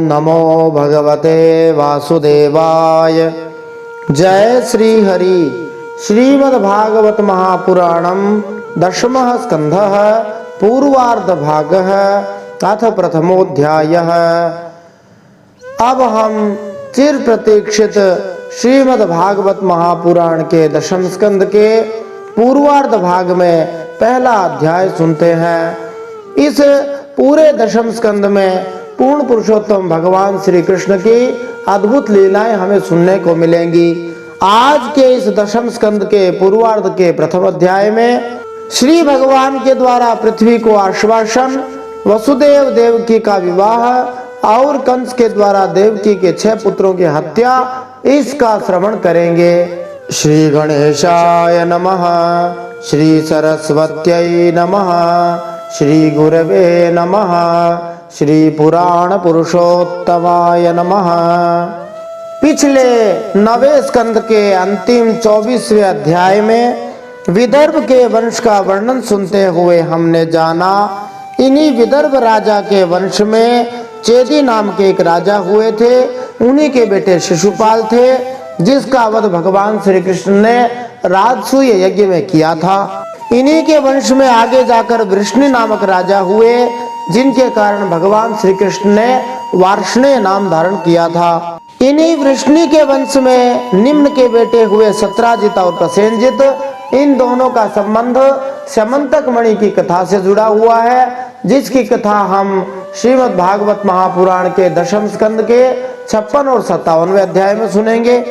नमो भगवते वासुदेवाय। जय श्री हरि। श्रीमद्भागवत महापुराणम दशमः स्कंधः पूर्वार्ध भागः अथ प्रथमोऽध्यायः। अब हम चिर प्रतीक्षित श्रीमद्भागवत महापुराण के दशम स्कंद के पूर्वार्ध भाग में पहला अध्याय सुनते हैं। इस पूरे दशम स्कंद में पूर्ण पुरुषोत्तम भगवान श्री कृष्ण की अद्भुत लीलाएं हमें सुनने को मिलेंगी। आज के इस दशम स्कंद के पूर्वार्ध के प्रथम अध्याय में श्री भगवान के द्वारा पृथ्वी को आश्वासन, वसुदेव देवकी का विवाह और कंस के द्वारा देवकी के 6 पुत्रों की हत्या, इसका श्रवण करेंगे। श्री गणेशाय नमः, श्री सरस्वत्यै नमः, श्री गुरवे नमः, श्री पुराण पुरुषोत्तमाय नमः। पिछले 9वें स्कंद के अंतिम 24वें अध्याय में विदर्भ के वंश का वर्णन सुनते हुए हमने जाना, इन्हीं विदर्भ राजा के वंश में चेदी नाम के एक राजा हुए थे। उन्हीं के बेटे शिशुपाल थे, जिसका वध भगवान श्री कृष्ण ने राजसूय यज्ञ में किया था। इन्हीं के वंश में आगे जाकर वृष्णि नामक राजा हुए, जिनके कारण भगवान श्री कृष्ण ने वार्ष्णेय नाम धारण किया था। इन्हीं वृष्णि के वंश में निम्न के बेटे हुए सत्राजित और प्रसेनजित। इन दोनों का संबंध स्यमंतक मणि की कथा से जुड़ा हुआ है, जिसकी कथा हम श्रीमद् भागवत महापुराण के दशम स्कंद के 56 और 57वें अध्याय में सुनेंगे।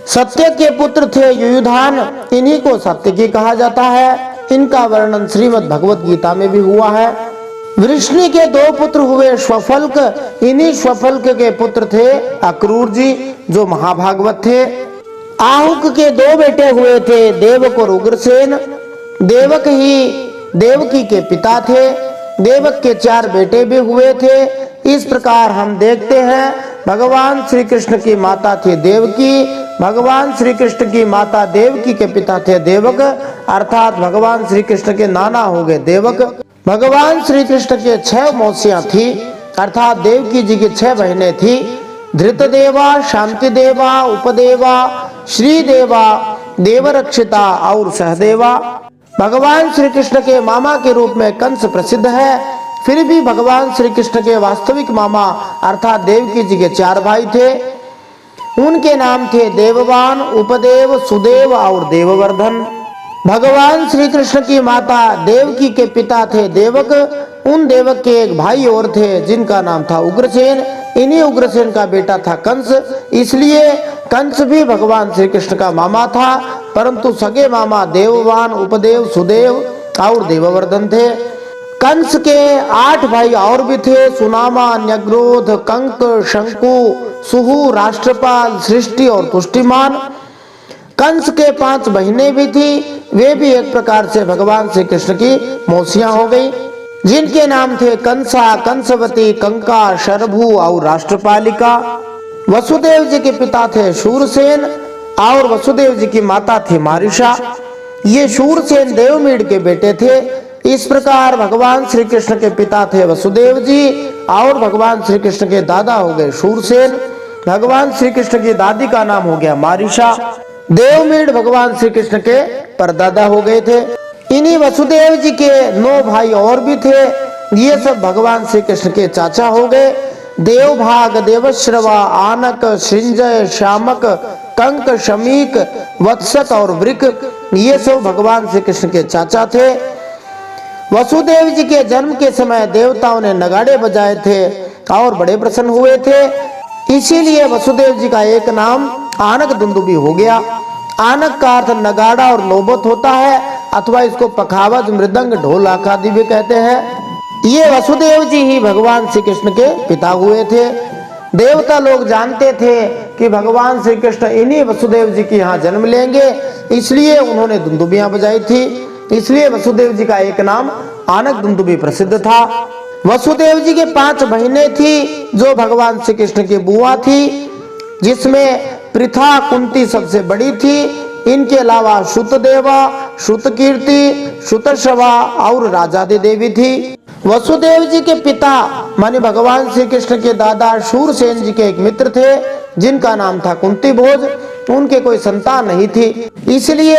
सत्य के पुत्र थे युयुधान, इन्हीं को सत्यकी कहा जाता है। इनका वर्णन श्रीमद् भगवत गीता में भी हुआ है। वृष्णि के 2 पुत्र हुए श्वफल्क, इन्हीं श्वफल्क के पुत्र थे अक्रूर जी, जो महाभागवत थे। आहुक के 2 बेटे हुए थे, देवक और उग्रसेन। देवक ही देवकी के पिता थे। देवक के 4 बेटे भी हुए थे। इस प्रकार हम देखते हैं, भगवान श्री कृष्ण की माता थी देवकी, भगवान श्री कृष्ण की माता देवकी के पिता थे देवक, अर्थात भगवान श्री कृष्ण के नाना हो गए देवक। भगवान श्री कृष्ण के 6 मौसियां थी, अर्थात देवकी जी की 6 बहनें थी। धृतदेवा, शांतिदेवा, उपदेवा, श्रीदेवा, देवरक्षिता और सहदेवा। भगवान श्री कृष्ण के मामा के रूप में कंस प्रसिद्ध है। फिर भी भगवान श्री कृष्ण के वास्तविक मामा अर्थात देवकी जी के 4 भाई थे। उनके नाम थे देववान, उपदेव, सुदेव और देववर्धन। भगवान श्री कृष्ण की माता देवकी के पिता थे देवक। उन देवक के एक भाई और थे, जिनका नाम था उग्रसेन। इन्हीं उग्रसेन का बेटा था कंस, इसलिए कंस भी भगवान श्री कृष्ण का मामा था, परंतु सगे मामा देववान, उपदेव, सुदेव और देववर्धन थे। कंस के 8 भाई और भी थे, सुनामा, न्यग्रोध, कंक, शंकु, सुहु, राष्ट्रपाल, सृष्टि और तुष्टिमान। कंस के 5 बहनें भी थी, वे भी एक प्रकार से भगवान श्री कृष्ण की मौसियां हो गई, जिनके नाम थे कंसा, कंसवती, कंका, शरभु और राष्ट्रपालिका। वसुदेव जी के पिता थे शूरसेन और वसुदेव जी की माता थी मारिशा। ये शूरसेन देवमीड के बेटे थे। इस प्रकार भगवान श्री कृष्ण के पिता थे वसुदेव जी और भगवान श्री कृष्ण के दादा हो गए शूरसेन। भगवान श्री कृष्ण की दादी का नाम हो गया मारिशा। देवमीड भगवान श्री कृष्ण के परदादा हो गए थे। इन्हीं वसुदेव जी के 9 भाई और भी थे। ये सब भगवान श्री कृष्ण के चाचा हो गए। देवभाग, देवश्रवा, आनक, सृंजय, श्यामक, कंक, शमीक, वत्सक और वृक, ये सब भगवान श्री कृष्ण के चाचा थे। वसुदेव जी के जन्म के समय देवताओं ने नगाड़े बजाए थे और बड़े प्रसन्न हुए थे, इसीलिए वसुदेव जी का एक नाम आनक दुंदुभी हो गया। आनक का अर्थ नगाड़ा और नौबत होता है, अथवा इसको पखावज, मृदंग, ढोल आदि भी कहते हैं। ये वसुदेव जी ही भगवान श्री कृष्ण के पिता हुए थे। देवता लोग जानते थे कि भगवान श्री कृष्ण इन्हीं वसुदेव जी के यहाँ जन्म लेंगे, इसलिए उन्होंने दुंदुभियां बजाई थी। इसलिए वसुदेव जी का एक नाम आनक दुंदुभी प्रसिद्ध था। वसुदेव जी के 5 बहनें थी, जो भगवान श्री कृष्ण की बुआ थी, जिसमें पृथा, कुंती सबसे बड़ी थी। इनके अलावा श्रुतदेवा, श्रुतकीर्ति, श्रुतश्रवा और राजादि देवी थी। वसुदेव जी के पिता माने भगवान श्री कृष्ण के दादा शूरसेन जी के एक मित्र थे जिनका नाम था कुंती भोज। उनके कोई संतान नहीं थी, इसलिए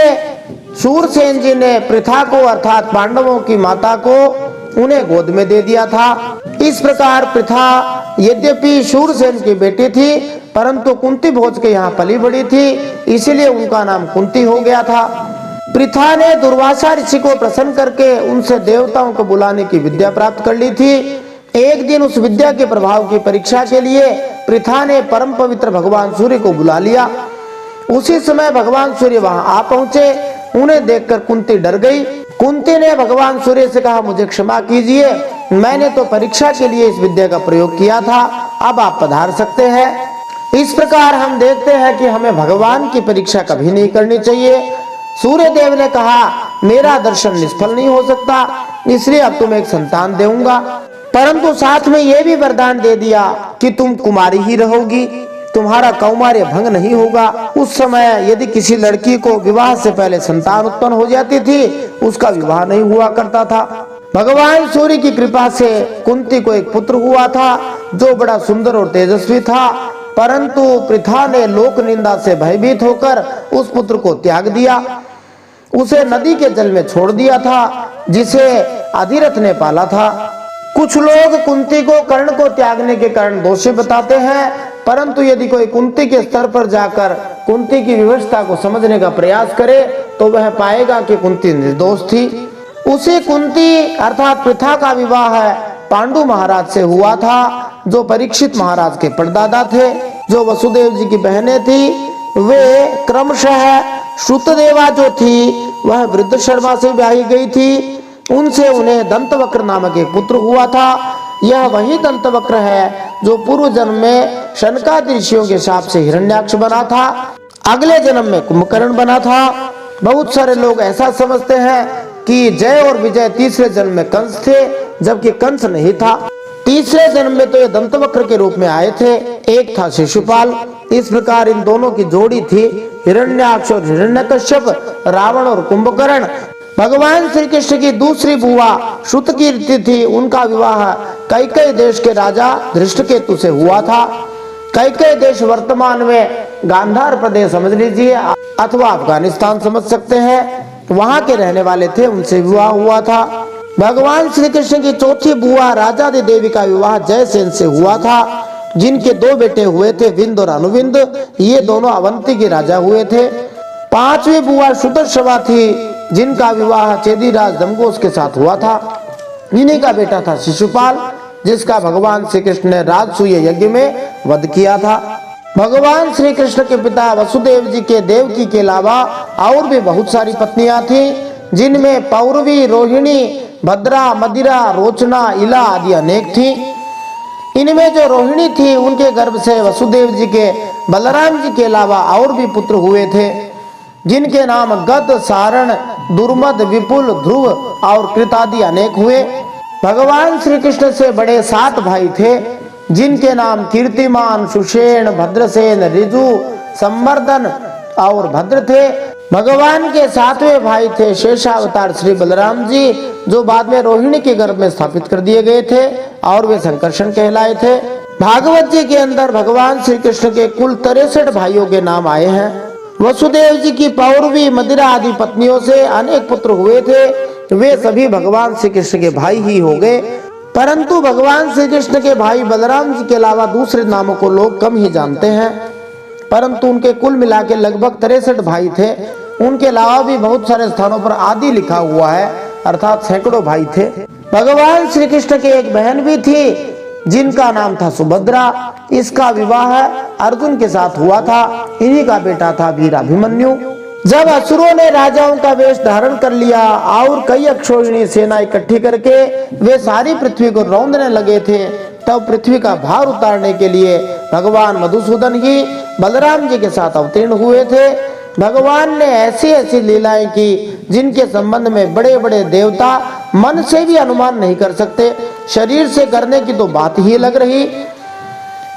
शूरसेन जी ने पृथा को अर्थात पांडवों की माता को उन्हें गोद में दे दिया था। इस प्रकार पृथा यद्यपि शूरसेन की बेटी थी परंतु कुंती भोज के यहाँ पली बड़ी थी, इसलिए उनका नाम कुंती हो गया था। पृथा ने दुर्वासा ऋषि को प्रसन्न करके उनसे देवताओं को बुलाने की विद्या प्राप्त कर ली थी। एक दिन उस विद्या के प्रभाव की परीक्षा के लिए पृथा ने परम पवित्र भगवान सूर्य को बुला लिया। उसी समय भगवान सूर्य वहां आ पहुंचे। उन्हें देखकर कुंती डर गई। कुंती ने भगवान सूर्य से कहा, मुझे क्षमा कीजिए, मैंने तो परीक्षा के लिए इस विद्या का प्रयोग किया था, अब आप पधार सकते हैं। इस प्रकार हम देखते हैं कि हमें भगवान की परीक्षा कभी नहीं करनी चाहिए। सूर्य देव ने कहा, मेरा दर्शन निष्फल नहीं हो सकता, इसलिए अब तुम्हें एक संतान दूंगा, परंतु साथ में यह भी वरदान दे दिया कि तुम कुमारी ही रहोगी, तुम्हारा कौमार्य भंग नहीं होगा। उस समय यदि किसी लड़की को विवाह से पहले संतान उत्पन्न हो जाती थी, उसका विवाह नहीं हुआ करता था। भगवान सूर्य की कृपा से कुंती को एक पुत्र हुआ था जो बड़ा सुंदर और तेजस्वी था, परंतु पृथा ने लोक निंदा से भयभीत होकर उस पुत्र को त्याग दिया, उसे नदी के जल में छोड़ दिया था जिसे अधिरथ ने पाला था। कुछ लोग कुंती को कर्ण को त्यागने के कारण दोषी बताते हैं, परंतु यदि कोई कुंती के स्तर पर जाकर कुंती की विवशता को समझने का प्रयास करे तो वह पाएगा कि कुंती निर्दोष थी। उसी कुंती अर्थात पृथा का विवाह पांडु महाराज से हुआ था जो परीक्षित महाराज के परदादा थे। जो वसुदेव जी की बहनें थी वे क्रमशः श्रुतदेवा जो थी वह वृद्ध शर्मा से ब्याही गई थी, उनसे उन्हें दंतवक्र नामक एक पुत्र हुआ था। यह वही दंतवक्र है जो पूर्व जन्म में शनकादि ऋषियों के शाप से हिरण्याक्ष बना था, अगले जन्म में कुंभकर्ण बना था। बहुत सारे लोग ऐसा समझते हैं कि जय और विजय तीसरे जन्म में कंस थे, जबकि कंस नहीं था। तीसरे जन्म में तो ये दंतवक्र के रूप में आए थे, एक था शिशुपाल। इस प्रकार इन दोनों की जोड़ी थी हिरण्याक्ष और हिरण्यकश्यप, रावण और कुंभकर्ण। भगवान श्री कृष्ण की दूसरी बुआ श्रुतकीर्ति थी, उनका विवाह कैकेयी देश के राजा धृष्टकेतु से हुआ था। कैकेयी देश वर्तमान में गांधार प्रदेश समझ लीजिए अथवा अफगानिस्तान समझ सकते हैं, वहां के रहने वाले थे, उनसे विवाह हुआ था। भगवान श्री कृष्ण की चौथी बुआ राजादि देवी का विवाह जयसेन से हुआ था, जिनके दो बेटे हुए थे विंद और अनुविंद, ये दोनों अवंती के राजा हुए थे। पांचवी बुआ सुदर्शवा थी जिनका विवाह चेदीराज दमघोष के साथ हुआ था। इन्हीं का बेटा था शिशुपाल जिसका भगवान श्री कृष्ण ने राजसूय यज्ञ में वध किया था। भगवान श्री कृष्ण के पिता वसुदेव जी के देवकी के अलावा और भी बहुत सारी पत्नियां थीं, जिनमें पौरवी, रोहिणी, भद्रा, मदिरा, रोचना, इला आदि अनेक थीं। इनमें जो रोहिणी थी उनके गर्भ से वसुदेव जी के बलराम जी के अलावा और भी पुत्र हुए थे, जिनके नाम गद, सारण, दुर्मद, विपुल, ध्रुव और कृत आदि अनेक हुए। भगवान श्री कृष्ण से बड़े 7 भाई थे, जिनके नाम कीर्तिमान, सुषेण, भद्रसेन, ऋजु, संवर्धन और भद्र थे। भगवान के 7वें भाई थे शेषावतार श्री बलराम जी, जो बाद में रोहिणी के गर्भ में स्थापित कर दिए गए थे और वे संकर्षण कहलाए थे। भागवत जी के अंदर भगवान श्री कृष्ण के कुल 63 भाइयों के नाम आए हैं। वसुदेव जी की पौरवी, मदिरा आदि पत्नियों से अनेक पुत्र हुए थे, वे सभी भगवान श्री कृष्ण के भाई ही हो गए। परंतु भगवान श्री कृष्ण के भाई बलराम जी के अलावा दूसरे नामों को लोग कम ही जानते हैं, परंतु उनके कुल मिला के लगभग 63 भाई थे। उनके अलावा भी बहुत सारे स्थानों पर आदि लिखा हुआ है, अर्थात सैकड़ों भाई थे। भगवान श्री कृष्ण की एक बहन भी थी जिनका नाम था सुभद्रा। इसका विवाह अर्जुन के साथ हुआ था, इन्हीं का बेटा था वीर अभिमन्यु। जब असुरों ने राजाओं का वेश धारण कर लिया और कई अक्षौहिणी सेना इकट्ठी करके वे सारी पृथ्वी को रौंदने लगे थे, तब पृथ्वी का भार उतारने के लिए भगवान मधुसूदन ही बलराम जी के साथ अवतीर्ण हुए थे। भगवान ने ऐसी ऐसी लीलाएं की जिनके संबंध में बड़े बड़े देवता मन से भी अनुमान नहीं कर सकते, शरीर से करने की तो बात ही लग रही।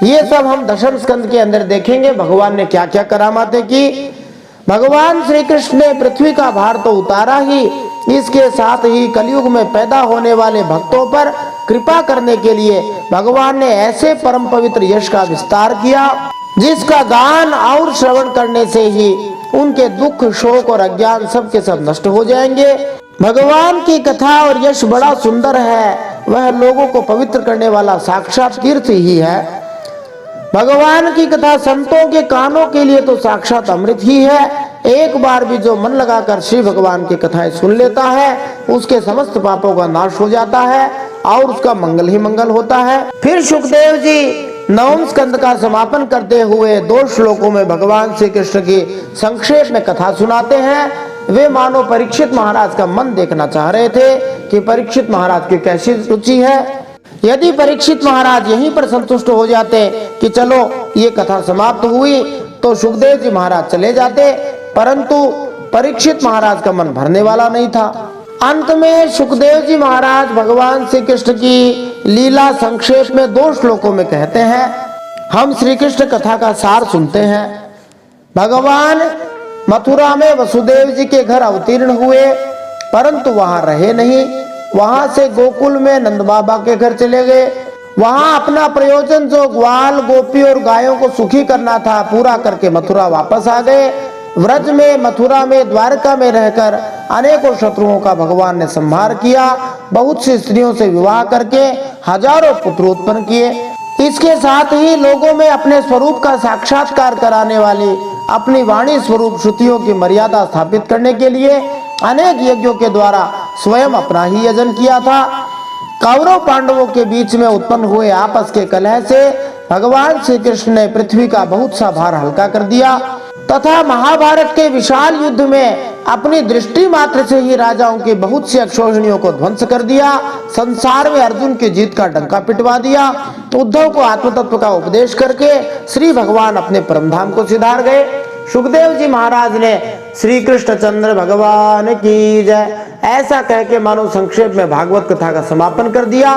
ये सब हम दशम स्कंद के अंदर देखेंगे भगवान ने क्या क्या करामातें की। भगवान श्री कृष्ण ने पृथ्वी का भार तो उतारा ही, इसके साथ ही कलयुग में पैदा होने वाले भक्तों पर कृपा करने के लिए भगवान ने ऐसे परम पवित्र यश का विस्तार किया जिसका गान और श्रवण करने से ही उनके दुख, शोक और अज्ञान सब के सब नष्ट हो जाएंगे। भगवान की कथा और यश बड़ा सुंदर है, वह लोगों को पवित्र करने वाला साक्षात तीर्थ ही है। भगवान की कथा संतों के कानों के लिए तो साक्षात अमृत ही है। एक बार भी जो मन लगाकर श्री भगवान की कथाएं सुन लेता है उसके समस्त पापों का नाश हो जाता है और उसका मंगल ही मंगल होता है। फिर सुखदेव जी नवम स्कंद का समापन करते हुए 2 श्लोकों में भगवान श्री कृष्ण की संक्षेप में कथा सुनाते हैं। वे मानो परीक्षित महाराज का मन देखना चाह रहे थे कि परीक्षित महाराज की कैसी रुचि है। यदि परीक्षित महाराज यहीं पर संतुष्ट हो जाते कि चलो ये कथा समाप्त हुई, तो सुखदेव जी महाराज चले जाते, परंतु परीक्षित महाराज का मन भरने वाला नहीं था। अंत में सुखदेव जी महाराज भगवान श्री कृष्ण की लीला संक्षेप में 2 श्लोकों में कहते हैं। हम श्री कृष्ण कथा का सार सुनते हैं। भगवान मथुरा में वसुदेव जी के घर अवतीर्ण हुए, परंतु वहां रहे नहीं। वहां से गोकुल में नंद बाबा के घर चले गए। वहां अपना प्रयोजन जो ग्वाल, गोपी और गायों को सुखी करना था पूरा करके मथुरा वापस आ गए। व्रज में, मथुरा में, द्वारका में रहकर अनेकों शत्रुओं का भगवान ने संहार किया। बहुत सी स्त्रियों से विवाह करके हजारों पुत्र उत्पन्न किए। इसके साथ ही लोगों में अपने स्वरूप का साक्षात्कार कराने वाली अपनी वाणी स्वरूप श्रुतियों की मर्यादा स्थापित करने के लिए अनेक यज्ञों के द्वारा स्वयं अपना ही यजन किया था। कौरव पांडवों के बीच में उत्पन्न हुए आपस के कलह से भगवान श्री कृष्ण ने पृथ्वी का बहुत सा भार हल्का कर दिया तथा महाभारत के विशाल युद्ध में अपनी दृष्टि मात्र से ही राजाओं की बहुत सी अक्षोहिणियों को ध्वंस कर दिया। संसार में अर्जुन की जीत का डंका पिटवा दिया। उद्धव को आत्मतत्व का उपदेश करके श्री भगवान अपने परमधाम को सिधार गए। सुखदेव जी महाराज ने श्री कृष्णचंद्र भगवान की जय ऐसा कह के मानो संक्षेप में भागवत कथा का समापन कर दिया।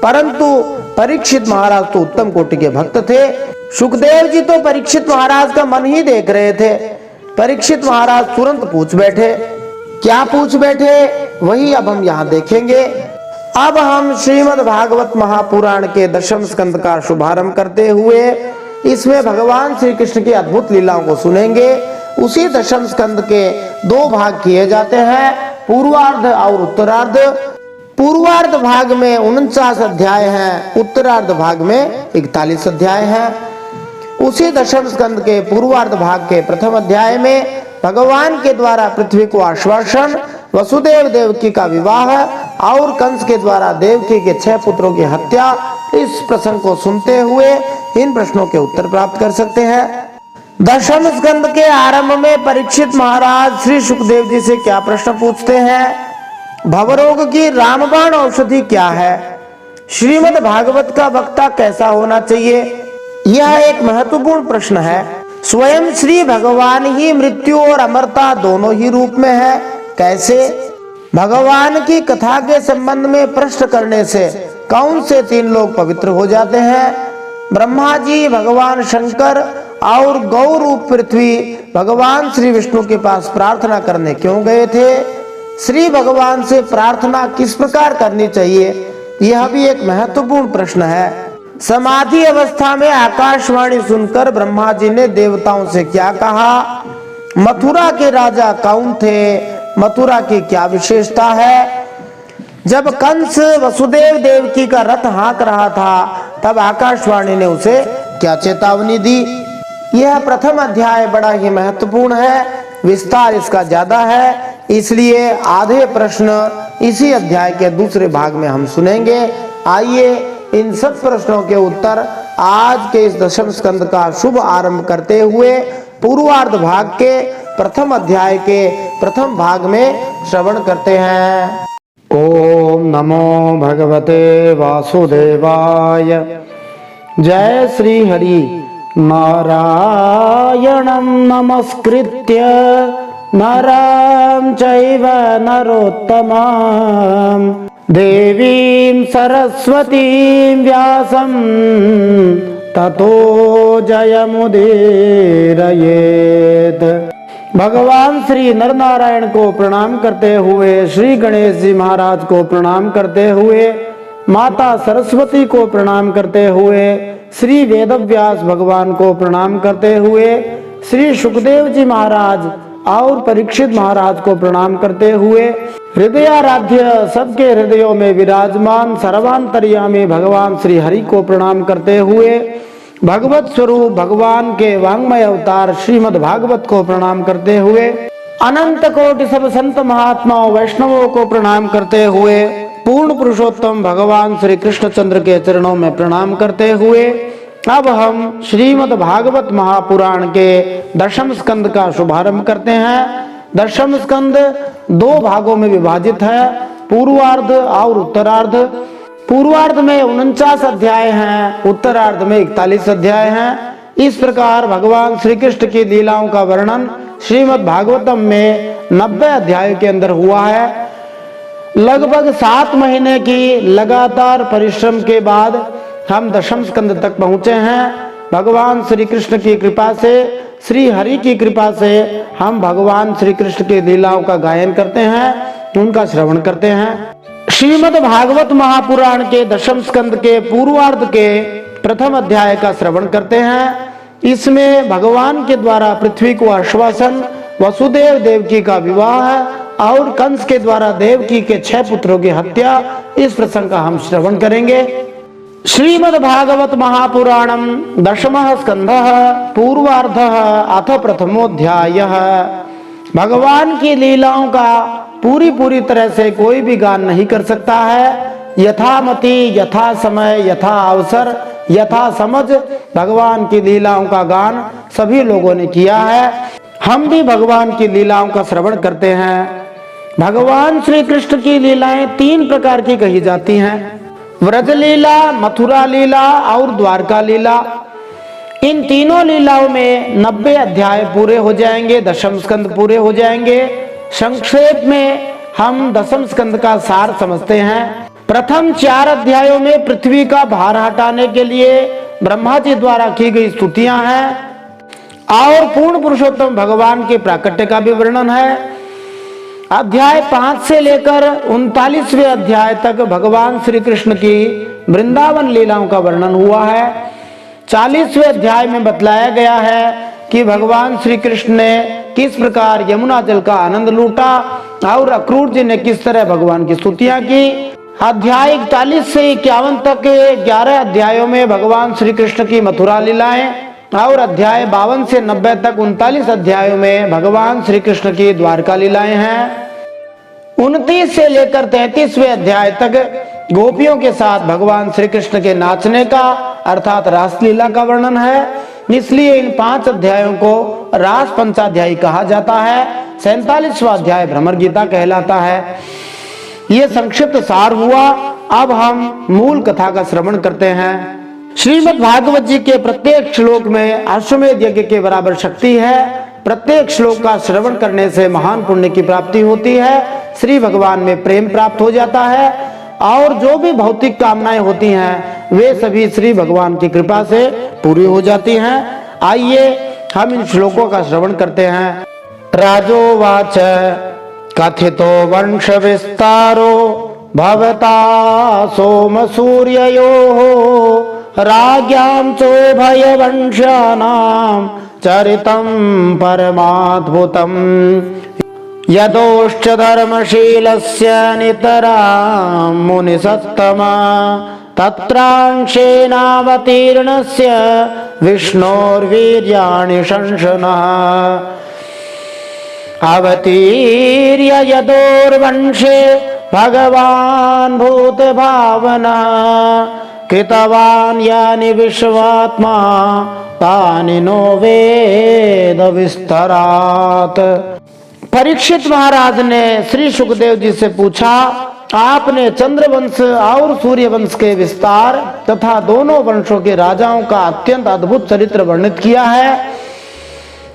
परंतु परीक्षित महाराज तो उत्तम कोटि के भक्त थे। सुखदेव जी तो परीक्षित महाराज का मन ही देख रहे थे। परीक्षित महाराज तुरंत पूछ बैठे। क्या पूछ बैठे वही अब हम यहाँ देखेंगे। अब हम श्रीमद् भागवत महापुराण के 10वें स्कंद का शुभारंभ करते हुए इसमें भगवान श्री कृष्ण की अद्भुत लीलाओं को सुनेंगे। उसी 10वें स्कंद के 2 भाग किए जाते हैं, पूर्वार्ध और उत्तरार्ध। पूर्वार्ध भाग में 49 अध्याय हैं, उत्तरार्ध भाग में 41 अध्याय हैं। उसी 10वें स्कंद के पूर्वार्ध भाग के प्रथम अध्याय में भगवान के द्वारा पृथ्वी को आश्वासन, वसुदेव देवकी का विवाह और कंस के द्वारा देवकी के 6 पुत्रों की हत्या, इस प्रसंग को सुनते हुए इन प्रश्नों के उत्तर प्राप्त कर सकते हैं। 10वें स्कंद के आरंभ में परीक्षित महाराज श्री सुखदेव जी से क्या प्रश्न पूछते हैं। भवरोग की रामबाण औषधि क्या है। श्रीमद् भागवत का वक्ता कैसा होना चाहिए, यह एक महत्वपूर्ण प्रश्न है। स्वयं श्री भगवान ही मृत्यु और अमरता दोनों ही रूप में है। कैसे। भगवान की कथा के संबंध में प्रश्न करने से कौन से 3 लोग पवित्र हो जाते हैं। ब्रह्मा जी, भगवान शंकर और गौ रूप पृथ्वी भगवान श्री विष्णु के पास प्रार्थना करने क्यों गए थे। श्री भगवान से प्रार्थना किस प्रकार करनी चाहिए, यह भी एक महत्वपूर्ण प्रश्न है। समाधि अवस्था में आकाशवाणी सुनकर ब्रह्मा जी ने देवताओं से क्या कहा। मथुरा के राजा कौन थे, मथुरा की क्या विशेषता है। जब कंस वसुदेव देवकी का रथ हाँक रहा था तब आकाशवाणी ने उसे क्या चेतावनी दी। यह प्रथम अध्याय बड़ा ही महत्वपूर्ण है, विस्तार इसका ज्यादा है, इसलिए आधे प्रश्न इसी अध्याय के दूसरे भाग में हम सुनेंगे। आइए इन सब प्रश्नों के उत्तर आज के इस 10वें स्कंद का शुभ आरंभ करते हुए पूर्वार्ध भाग के प्रथम अध्याय के प्रथम भाग में श्रवण करते हैं। ओम नमो भगवते वासुदेवाय। जय श्री हरि। नारायणं नमस्कृत्य नरं चैव नरोत्तमं देवीं सरस्वतीं व्यासं ततो जयमुदीरयेत्। भगवान श्री नर नारायण को प्रणाम करते हुए, श्री गणेश जी महाराज को प्रणाम करते हुए, माता सरस्वती को प्रणाम करते हुए, श्री वेदव्यास भगवान को प्रणाम करते हुए, श्री सुखदेव जी महाराज और परीक्षित महाराज को प्रणाम करते हुए, हृदयाराध्य सबके हृदयों में विराजमान सर्वांतर्यामी भगवान श्री हरि को प्रणाम करते हुए, भगवत स्वरूप भगवान के वांग्मय अवतार श्रीमद् भागवत को प्रणाम करते हुए, अनंत कोटि सब संत महात्माओं वैष्णवों को प्रणाम करते हुए, पूर्ण पुरुषोत्तम भगवान श्री कृष्णचंद्र के चरणों में प्रणाम करते हुए, अब हम श्रीमद् भागवत महापुराण के दशम स्कंद का शुभारंभ करते हैं। दशम स्कंद 2 भागों में विभाजित है, पूर्वार्ध और उत्तरार्ध। पूर्वार्ध में 49 अध्याय हैं, उत्तरार्ध में 41 अध्याय हैं। इस प्रकार भगवान श्री कृष्ण की लीलाओं का वर्णन श्रीमद् भागवतम में 90 अध्याय के अंदर हुआ है। लगभग 7 महीने की लगातार परिश्रम के बाद हम दशम स्कंद तक पहुंचे हैं। भगवान श्री कृष्ण की कृपा से, श्री हरि की कृपा से हम भगवान श्री कृष्ण की लीलाओं का गायन करते हैं, उनका श्रवण करते हैं। श्रीमद् भागवत महापुराण के दशम स्कंद के पूर्वार्ध के प्रथम अध्याय का श्रवण करते हैं। इसमें भगवान के द्वारा पृथ्वी को आश्वासन, वसुदेव देवकी का विवाह और कंस के द्वारा देवकी के 6 पुत्रों की हत्या, इस प्रसंग का हम श्रवण करेंगे। श्रीमद् भागवत महापुराणम दशमः स्कंधः पूर्वार्धः अथ प्रथमोऽध्यायः। भगवान की लीलाओं का पूरी तरह से कोई भी गान नहीं कर सकता है। यथामति, यथा समय, यथा अवसर, यथा समझ भगवान की लीलाओं का गान सभी लोगों ने किया है। हम भी भगवान की लीलाओं का श्रवण करते हैं। भगवान श्री कृष्ण की लीलाएं 3 प्रकार की कही जाती हैं, व्रज लीला, मथुरा लीला और द्वारका लीला। इन तीनों लीलाओं में 90 अध्याय पूरे हो जाएंगे, दशम स्कंद पूरे हो जाएंगे। संक्षेप में हम दशम स्कंद का सार समझते हैं। प्रथम 4 अध्यायों में पृथ्वी का भार हटाने के लिए ब्रह्मा जी द्वारा की गई स्तुतियां हैं और पूर्ण पुरुषोत्तम भगवान के प्राकट्य का भी वर्णन है। अध्याय 5 से लेकर 39वें अध्याय तक भगवान श्री कृष्ण की वृंदावन लीलाओं का वर्णन हुआ है। 40वें अध्याय में बतलाया गया है कि भगवान श्री कृष्ण ने किस प्रकार यमुना जल का आनंद लूटा और अक्रूर जी ने किस तरह भगवान की स्तुतियां की। अध्याय 41 से 51 तक 11 अध्यायों में भगवान श्री कृष्ण की मथुरा लीलाएं और अध्याय 52 से 90 तक 39 अध्यायों में भगवान श्री कृष्ण की द्वारका लीलाएं हैं। 29 से लेकर 33वें अध्याय तक गोपियों के साथ भगवान श्री कृष्ण के नाचने का अर्थात रासलीला का वर्णन है। इसलिए इन 5 अध्यायों को रास पंचाध्यायी कहा जाता है। 47वां अध्याय भ्रमर गीता कहलाता है। ये संक्षिप्त सार हुआ। अब हम मूल कथा का श्रवण करते हैं। श्रीमद् भागवत जी के प्रत्येक श्लोक में अश्वमेध यज्ञ के बराबर शक्ति है। प्रत्येक श्लोक का श्रवण करने से महान पुण्य की प्राप्ति होती है, श्री भगवान में प्रेम प्राप्त हो जाता है और जो भी भौतिक कामनाएं होती हैं वे सभी श्री भगवान की कृपा से पूरी हो जाती हैं। आइए हम इन श्लोकों का श्रवण करते हैं। राजोवाच कथितो वंश विस्तारो भवता सोम सूर्ययोः राज्ञां चोभयवंशानां चरितं परमाद्भुतम् यदोश्च धर्मशीलस्य नितरां मुनिसत्तमा तत्रांशेनावतीर्णस्य विष्णोर्वीर्याणि शंसनः अवतीर्य यदोर्वंशे भगवान् भूतभावना कृतवान् यानि विश्वात्मा तानि नो वेद विस्तरात्। परीक्षित महाराज ने श्री सुखदेव जी से पूछा, आपने चंद्रवंश और सूर्यवंश के विस्तार तथा दोनों वंशों के राजाओं का अत्यंत अद्भुत चरित्र वर्णित किया है।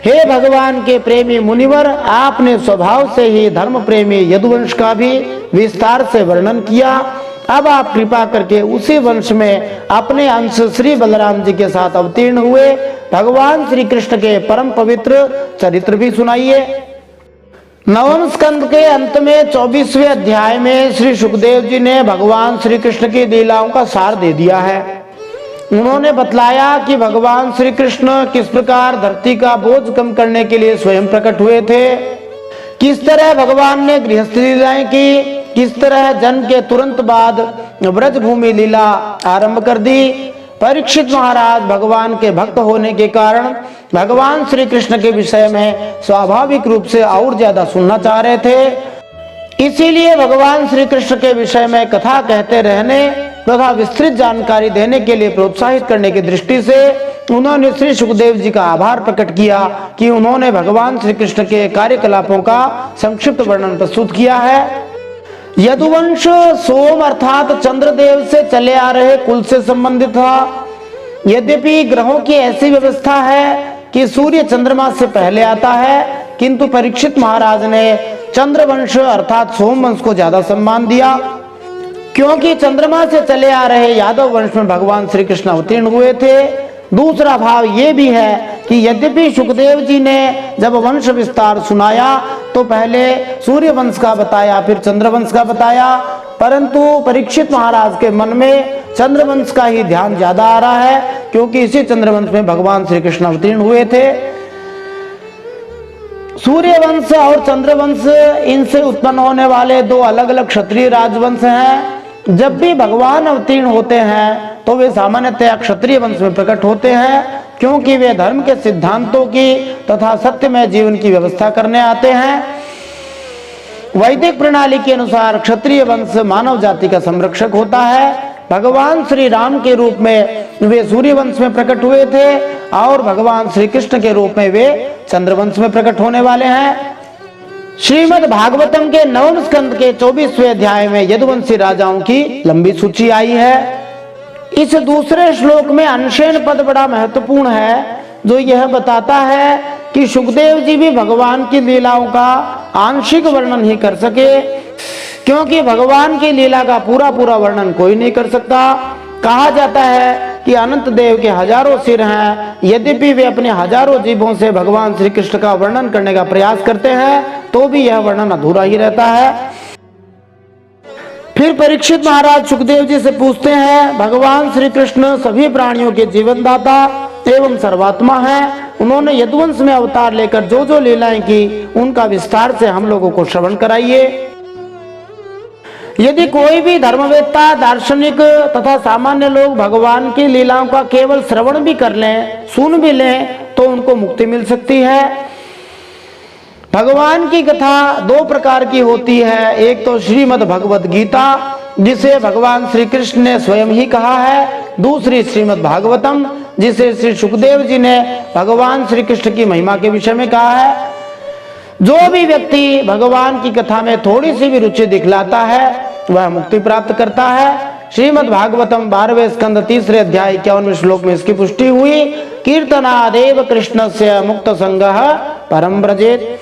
हे भगवान के प्रेमी मुनिवर, आपने स्वभाव से ही धर्म प्रेमी यदुवंश का भी विस्तार से वर्णन किया। अब आप कृपा करके उसी वंश में अपने अंश श्री बलराम जी के साथ अवतीर्ण हुए भगवान श्री कृष्ण के परम पवित्र चरित्र भी सुनाइए। नवम स्कंद के अंत में 24वें अध्याय में श्री सुखदेव जी ने भगवान श्री कृष्ण की लीलाओं का सार दे दिया है। उन्होंने बतलाया कि भगवान श्री कृष्ण किस प्रकार धरती का बोझ कम करने के लिए स्वयं प्रकट हुए थे, किस तरह भगवान ने गृहस्थ लीलाएं की, किस तरह जन्म के तुरंत बाद ब्रज भूमि लीला आरंभ कर दी। परीक्षित महाराज भगवान के भक्त होने के कारण भगवान श्री कृष्ण के विषय में स्वाभाविक रूप से और ज्यादा सुनना चाह रहे थे। इसीलिए भगवान श्री कृष्ण के विषय में कथा कहते रहने तथा विस्तृत जानकारी देने के लिए प्रोत्साहित करने की दृष्टि से उन्होंने श्री सुखदेव जी का आभार प्रकट किया कि उन्होंने भगवान श्री कृष्ण के कार्यकलापों का संक्षिप्त वर्णन प्रस्तुत किया है। यदुवंश सोम अर्थात चंद्रदेव से चले आ रहे कुल से संबंधित था। यद्यपि ग्रहों की ऐसी व्यवस्था है कि सूर्य चंद्रमा से पहले आता है, किंतु परीक्षित महाराज ने चंद्रवंश अर्थात सोम वंश को ज्यादा सम्मान दिया, क्योंकि चंद्रमा से चले आ रहे यादव वंश में भगवान श्री कृष्ण अवतीर्ण हुए थे। दूसरा भाव ये भी है कि यद्यपि सुखदेव जी ने जब वंश विस्तार सुनाया तो पहले सूर्य वंश का बताया, फिर चंद्रवंश का बताया, परंतु परीक्षित महाराज के मन में चंद्रवंश का ही ध्यान ज्यादा आ रहा है, क्योंकि इसी चंद्रवंश में भगवान श्री कृष्ण अवतीर्ण हुए थे। सूर्य वंश और चंद्रवंश, इनसे उत्पन्न होने वाले दो अलग अलग क्षत्रिय राजवंश हैं। जब भी भगवान अवतीर्ण होते हैं तो वे सामान्यतः क्षत्रिय वंश में प्रकट होते हैं, क्योंकि वे धर्म के सिद्धांतों की तथा सत्यमय जीवन की व्यवस्था करने आते हैं। वैदिक प्रणाली के अनुसार क्षत्रिय वंश मानव जाति का संरक्षक होता है। भगवान श्री राम के रूप में वे सूर्य वंश में प्रकट हुए थे और भगवान श्री कृष्ण के रूप में वे चंद्रवंश में प्रकट होने वाले हैं। श्रीमद् भागवतम के नवम स्कंद के 24वें अध्याय में यदुवंशी राजाओं की लंबी सूची आई है। इस दूसरे श्लोक में अनशेन पद बड़ा महत्वपूर्ण है, जो यह बताता है कि सुखदेव जी भी भगवान की लीलाओं का आंशिक वर्णन ही कर सके, क्योंकि भगवान की लीला का पूरा पूरा वर्णन कोई नहीं कर सकता। कहा जाता है कि अनंत देव के हजारों सिर हैं, यद्यपि वे अपने हजारों जीवों से भगवान श्री कृष्ण का वर्णन करने का प्रयास करते हैं तो भी यह वर्णन अधूरा ही रहता है। फिर परीक्षित महाराज सुखदेव जी से पूछते हैं, भगवान श्री कृष्ण सभी प्राणियों के जीवनदाता एवं सर्वात्मा है। उन्होंने यदुवंश में अवतार लेकर जो जो लीलाएं की उनका विस्तार से हम लोगों को श्रवण कराइए। यदि कोई भी धर्मवेत्ता, दार्शनिक तथा सामान्य लोग भगवान की लीलाओं का केवल श्रवण भी कर लें, सुन भी लें, तो उनको मुक्ति मिल सकती है। भगवान की कथा दो प्रकार की होती है। एक तो श्रीमद् भगवद गीता, जिसे भगवान श्री कृष्ण ने स्वयं ही कहा है। दूसरी श्रीमद् भागवतम, जिसे श्री सुखदेव जी ने भगवान श्री कृष्ण की महिमा के विषय में कहा है। जो भी व्यक्ति भगवान की कथा में थोड़ी सी भी रुचि दिखलाता है वह मुक्ति प्राप्त करता है। श्रीमद् भागवतम 12वें स्कंद 3रे अध्याय 51वें श्लोक में इसकी पुष्टि हुई। कीर्तनादेव कृष्णस्य मुक्त संगः परम ब्रजेत।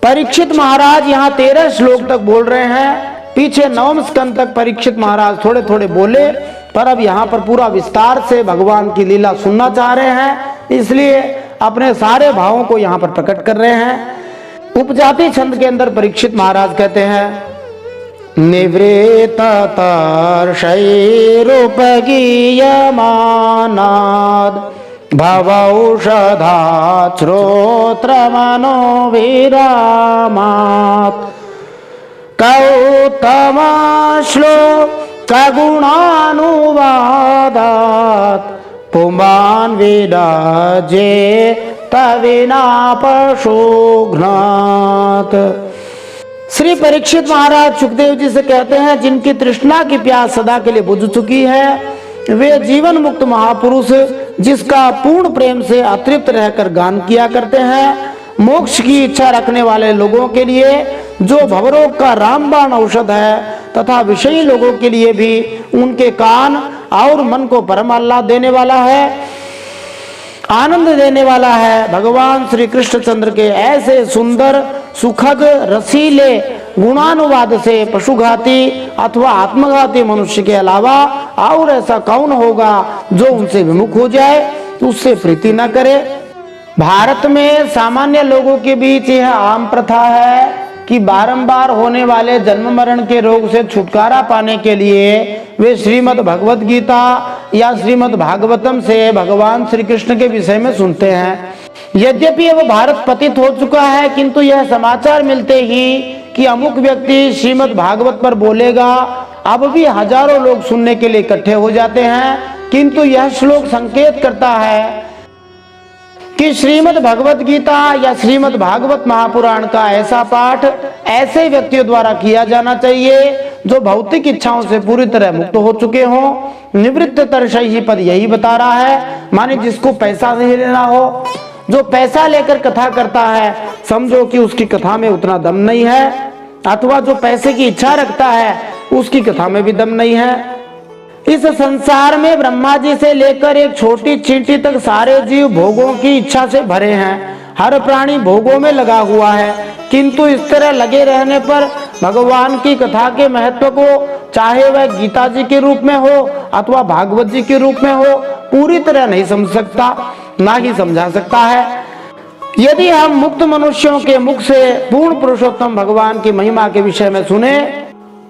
परीक्षित महाराज यहाँ 13 श्लोक तक बोल रहे हैं। पीछे 9वें स्कंद तक परीक्षित महाराज थोड़े थोड़े बोले, पर अब यहाँ पर पूरा विस्तार से भगवान की लीला सुनना चाह रहे हैं, इसलिए अपने सारे भावों को यहाँ पर प्रकट कर रहे हैं। उपजाति छंद के अंदर परीक्षित महाराज कहते हैं, निवृत्ततर्षैरुपगीयमानाद् भवौषधात् श्रोत्रमनोविरामात् कौतमाश्लोकगुणानुवादात् पुमान् विराजे तविना पशुघ्नात्। श्री परीक्षित महाराज सुखदेव जी से कहते हैं, जिनकी तृष्णा की प्यास सदा के लिए बुझ चुकी है, वे जीवन मुक्त महापुरुष जिसका पूर्ण प्रेम से अतृप्त रहकर गान किया करते हैं, मोक्ष की इच्छा रखने वाले लोगों के लिए जो भवरोग का रामबाण औषध है, तथा विषयी लोगों के लिए भी उनके कान और मन को परम आह्लाद देने वाला है, आनंद देने वाला है। भगवान श्री कृष्णचंद्र के ऐसे सुंदर, सुखद, रसीले गुणानुवाद से पशुघाती अथवा आत्मघाती मनुष्य के अलावा और ऐसा कौन होगा जो उनसे विमुख हो जाए। उससे प्रीति न करे। भारत में सामान्य लोगों के बीच यह आम प्रथा है कि बारंबार होने वाले जन्म मरण के रोग से छुटकारा पाने के लिए वे श्रीमद् भगवत गीता या श्रीमद् भागवतम से भगवान श्री कृष्ण के विषय में सुनते हैं। यद्यपि अब भारत पतित हो चुका है, किंतु यह समाचार मिलते ही कि अमुक व्यक्ति श्रीमद् भागवत पर बोलेगा, अब भी हजारों लोग सुनने के लिए इकट्ठे हो जाते हैं। किंतु यह श्लोक संकेत करता है कि श्रीमद् भगवत गीता या श्रीमद् भागवत महापुराण का ऐसा पाठ ऐसे व्यक्तियों द्वारा किया जाना चाहिए जो भौतिक इच्छाओं से पूरी तरह मुक्त हो चुके हों। निवृत्त तरशयी पद यही बता रहा है, माने जिसको पैसा नहीं लेना हो। जो पैसा लेकर कथा करता है, समझो कि उसकी कथा में उतना दम नहीं है, अथवा जो पैसे की इच्छा रखता है उसकी कथा में भी दम नहीं है। इस संसार में ब्रह्मा जी से लेकर एक छोटी चींटी तक सारे जीव भोगों की इच्छा से भरे हैं। हर प्राणी भोगों में लगा हुआ है, किंतु इस तरह लगे रहने पर भगवान की कथा के महत्व को, चाहे वह गीता जी के रूप में हो अथवा भागवत जी के रूप में हो, पूरी तरह नहीं समझ सकता, ना ही समझा सकता है। यदि हम मुक्त मनुष्यों के मुख से पूर्ण पुरुषोत्तम भगवान की महिमा के विषय में सुने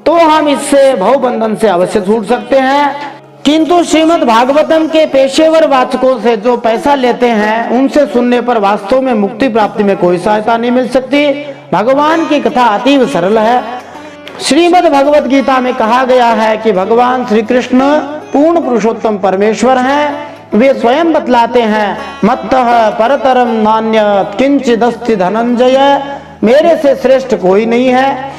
तो हम इससे भवबंधन से अवश्य छूट सकते हैं। किंतु श्रीमद् भागवतम के पेशेवर वाचकों से जो पैसा लेते हैं, उनसे सुनने पर वास्तव में मुक्ति प्राप्ति में कोई सहायता नहीं मिल सकती। भगवान की कथा अतीव सरल है। श्रीमद् भगवत गीता में कहा गया है कि भगवान श्री कृष्ण पूर्ण पुरुषोत्तम परमेश्वर हैं। वे स्वयं बतलाते हैं, मत्तः परतरम नान्यत् किंचिदस्ति धनंजय, मेरे से श्रेष्ठ कोई नहीं है।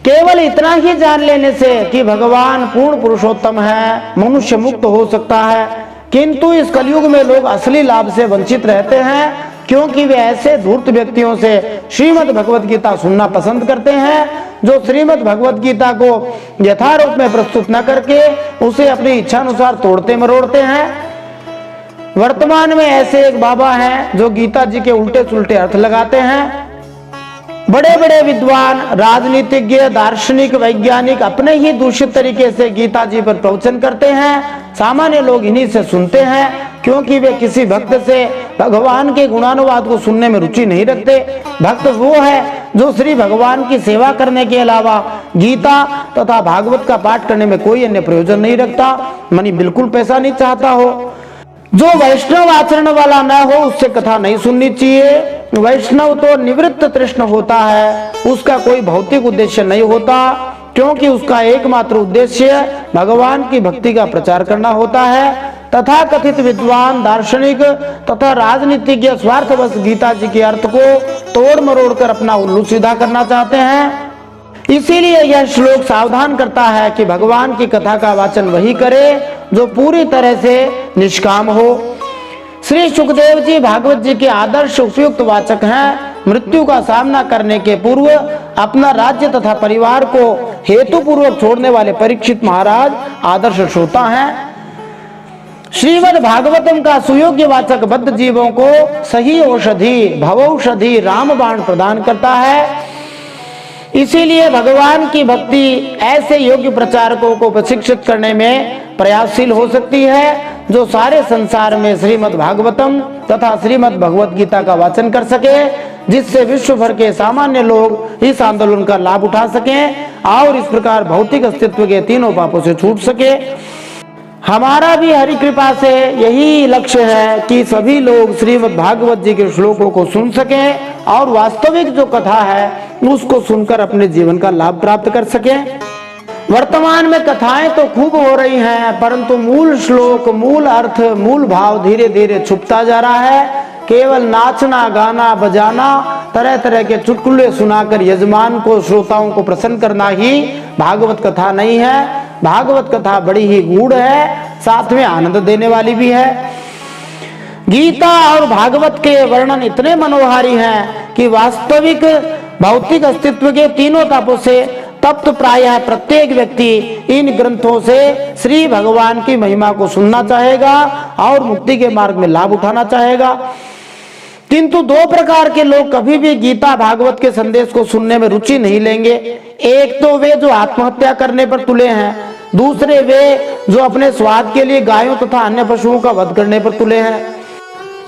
केवल इतना ही जान लेने से कि भगवान पूर्ण पुरुषोत्तम है, मनुष्य मुक्त हो सकता है। किंतु इस कलयुग में लोग असली लाभ से वंचित रहते हैं, क्योंकि वे ऐसे धूर्त व्यक्तियों से श्रीमद् भगवत गीता सुनना पसंद करते हैं जो श्रीमद् भगवत गीता को यथारूप में प्रस्तुत न करके उसे अपनी इच्छा अनुसार तोड़ते मरोड़ते हैं। वर्तमान में ऐसे एक बाबा हैं जो गीता जी के उल्टे सुलटे अर्थ लगाते हैं। बड़े बड़े विद्वान, राजनीतिज्ञ, दार्शनिक, वैज्ञानिक अपने ही दूषित तरीके से गीता जी पर प्रवचन करते हैं। सामान्य लोग इन्हीं से सुनते हैं, क्योंकि वे किसी भक्त से भगवान के गुणानुवाद को सुनने में रुचि नहीं रखते। भक्त वो है जो श्री भगवान की सेवा करने के अलावा गीता तथा भागवत का पाठ करने में कोई अन्य प्रयोजन नहीं रखता, मानी बिल्कुल पैसा नहीं चाहता हो। जो वैष्णव आचरण वाला न हो उससे कथा नहीं सुननी चाहिए। वैष्णव तो निवृत्त तृष्ण होता है, उसका कोई भौतिक उद्देश्य नहीं होता, क्योंकि उसका एकमात्र उद्देश्य भगवान की भक्ति का प्रचार करना होता है। तथा कथित विद्वान, दार्शनिक तथा राजनीतिज्ञ स्वार्थवश गीता जी के अर्थ को तोड़ मरोड़ कर अपना उल्लू सीधा करना चाहते हैं। इसीलिए यह श्लोक सावधान करता है कि भगवान की कथा का वाचन वही करे जो पूरी तरह से निष्काम हो। श्री सुखदेव जी भागवत जी के आदर्श उपयुक्त वाचक हैं। मृत्यु का सामना करने के पूर्व अपना राज्य तथा परिवार को हेतु पूर्वक छोड़ने वाले परीक्षित महाराज आदर्श श्रोता हैं। श्रीमद् भागवतम का सुयोग्य वाचक बद्ध जीवों को सही औषधि, भवौषधि, रामबाण प्रदान करता है। इसीलिए भगवान की भक्ति ऐसे योग्य प्रचारकों को प्रशिक्षित करने में प्रयासशील हो सकती है जो सारे संसार में श्रीमद् भागवतम तथा श्रीमद् भगवत गीता का वाचन कर सके, जिससे विश्व भर के सामान्य लोग इस आंदोलन का लाभ उठा सकें और इस प्रकार भौतिक अस्तित्व के तीनों पापों से छूट सके। हमारा भी हरि कृपा से यही लक्ष्य है कि सभी लोग श्रीमद् भागवत जी के श्लोकों को सुन सकें और वास्तविक जो कथा है उसको सुनकर अपने जीवन का लाभ प्राप्त कर सकें। वर्तमान में कथाएं तो खूब हो रही हैं, परंतु मूल श्लोक, मूल अर्थ, मूल भाव धीरे धीरे छुपता जा रहा है। केवल नाचना, गाना, बजाना, तरह तरह के चुटकुले सुनाकर यजमान को, श्रोताओं को प्रसन्न करना ही भागवत कथा नहीं है। भागवत कथा बड़ी ही गूढ़ है, साथ में आनंद देने वाली भी है। गीता और भागवत के वर्णन इतने मनोहारी हैं कि वास्तविक भौतिक अस्तित्व के तीनों तापों से तप्त प्रायः प्रत्येक व्यक्ति इन ग्रंथों से श्री भगवान की महिमा को सुनना चाहेगा और मुक्ति के मार्ग में लाभ उठाना चाहेगा। किंतु दो प्रकार के लोग कभी भी गीता भागवत के संदेश को सुनने में रुचि नहीं लेंगे। एक तो वे जो आत्महत्या करने पर तुले हैं, दूसरे वे जो अपने स्वाद के लिए गायों तथा अन्य पशुओं का वध करने पर तुले हैं।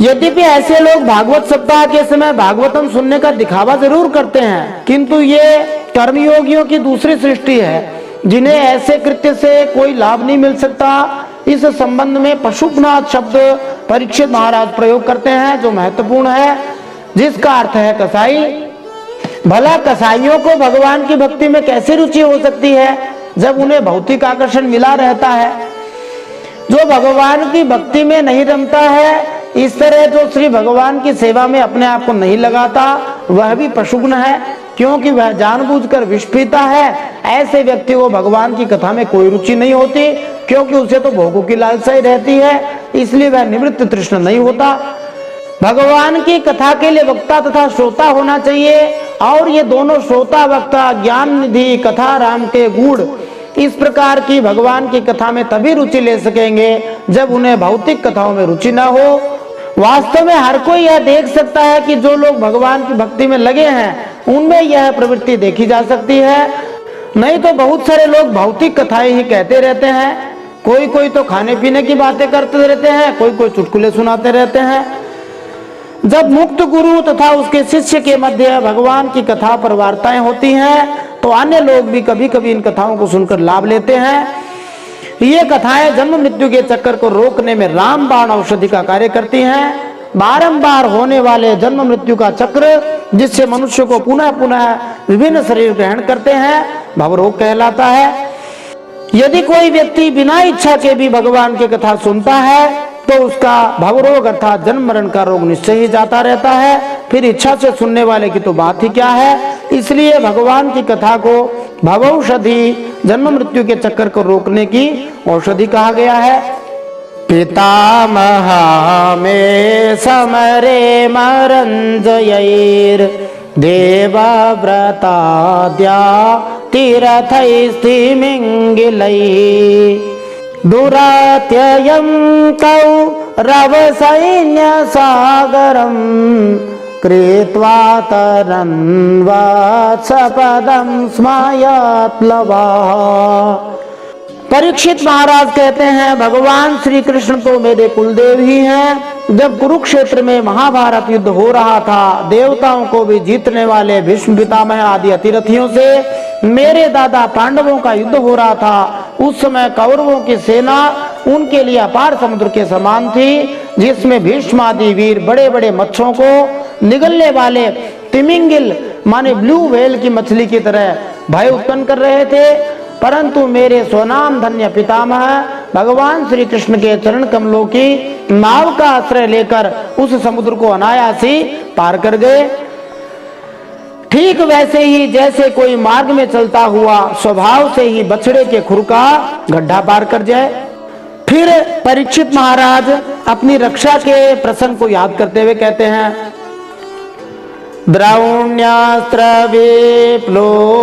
यद्यपि ऐसे लोग भागवत सप्ताह के समय भागवतम सुनने का दिखावा जरूर करते हैं, किंतु ये कर्मयोगियों की दूसरी सृष्टि है जिन्हें ऐसे कृत्य से कोई लाभ नहीं मिल सकता। इस संबंध में पशुपनाथ शब्द परीक्षित महाराज प्रयोग करते हैं, जो महत्वपूर्ण है, जिसका अर्थ है कसाई। भला कसाईयों को भगवान की भक्ति में कैसे रुचि हो सकती है जब उन्हें भौतिक आकर्षण मिला रहता है। जो भगवान की भक्ति में नहीं रमता है, इस तरह जो श्री भगवान की सेवा में अपने आप को नहीं लगाता, वह भी पशुगुण है, क्योंकि वह जानबूझकर विष पीता है। ऐसे व्यक्ति को भगवान की कथा में कोई रुचि नहीं होती, क्योंकि उसे तो भोगों की लालसा ही रहती है, इसलिए वह निवृत्त तृष्ण नहीं होता। भगवान की कथा के लिए वक्ता तथा श्रोता होना चाहिए, और ये दोनों श्रोता वक्ता ज्ञान निधि कथा राम के गुण इस प्रकार की भगवान की कथा में तभी रुचि ले सकेंगे जब उन्हें भौतिक कथाओं में रुचि ना हो। वास्तव में हर कोई यह देख सकता है कि जो लोग भगवान की भक्ति में लगे हैं उनमें यह प्रवृत्ति देखी जा सकती है। नहीं तो बहुत सारे लोग भौतिक कथाएं ही कहते रहते हैं, कोई कोई तो खाने पीने की बातें करते रहते हैं, कोई कोई चुटकुले सुनाते रहते हैं। जब मुक्त गुरु तथा उसके शिष्य के मध्य भगवान की कथा पर वार्ताएं होती हैं, तो अन्य लोग भी कभी कभी इन कथाओं को सुनकर लाभ लेते हैं। ये कथाएं जन्म मृत्यु के चक्कर को रोकने में रामबाण औषधि का कार्य करती हैं। बारंबार होने वाले जन्म मृत्यु का चक्र, जिससे मनुष्य को पुनः पुनः विभिन्न शरीर ग्रहण करते हैं, भवरोग कहलाता है। यदि कोई व्यक्ति बिना इच्छा के भी भगवान की कथा सुनता है, तो उसका भवरोग अर्थात जन्म मरण का रोग निश्चय ही जाता रहता है। फिर इच्छा से सुनने वाले की तो बात ही क्या है। इसलिए भगवान की कथा को भवौषधि, जन्म मृत्यु के चक्कर को रोकने की औषधि कहा गया है। पितामहा में समरे मरंजयैर देवव्रताद्या तीर्थैस्तिमिङ्गिलै दुरात्ययं कौरवसैन्यसागरं कृत्वा तरन्वात्सपदं स्मायात्लवाः। परीक्षित महाराज कहते हैं, भगवान श्री कृष्ण तो मेरे कुलदेव ही हैं। जब कुरुक्षेत्र में महाभारत युद्ध हो रहा था, देवताओं को भी जीतने वाले भीष्म पितामह आदि अतिरथियों से मेरे दादा पांडवों का युद्ध हो रहा था। उस समय कौरवों की सेना उनके लिए अपार समुद्र के समान थी, जिसमें भीष्म आदि वीर बड़े बड़े मच्छरों को निगलने वाले तिमिंगिल माने ब्लू व्हेल की मछली की तरह भय उत्पन्न कर रहे थे। परंतु मेरे स्वनाम धन्य पितामह भगवान श्री कृष्ण के चरण कमलों की नाव का आश्रय लेकर उस समुद्र को अनायास ही पार कर गए। ठीक वैसे ही जैसे कोई मार्ग में चलता हुआ स्वभाव से ही बछड़े के खुर का गड्ढा पार कर जाए। फिर परीक्षित महाराज अपनी रक्षा के प्रसंग को याद करते हुए कहते हैं, द्रौण्यास्त्र विप्लोष्टमिदं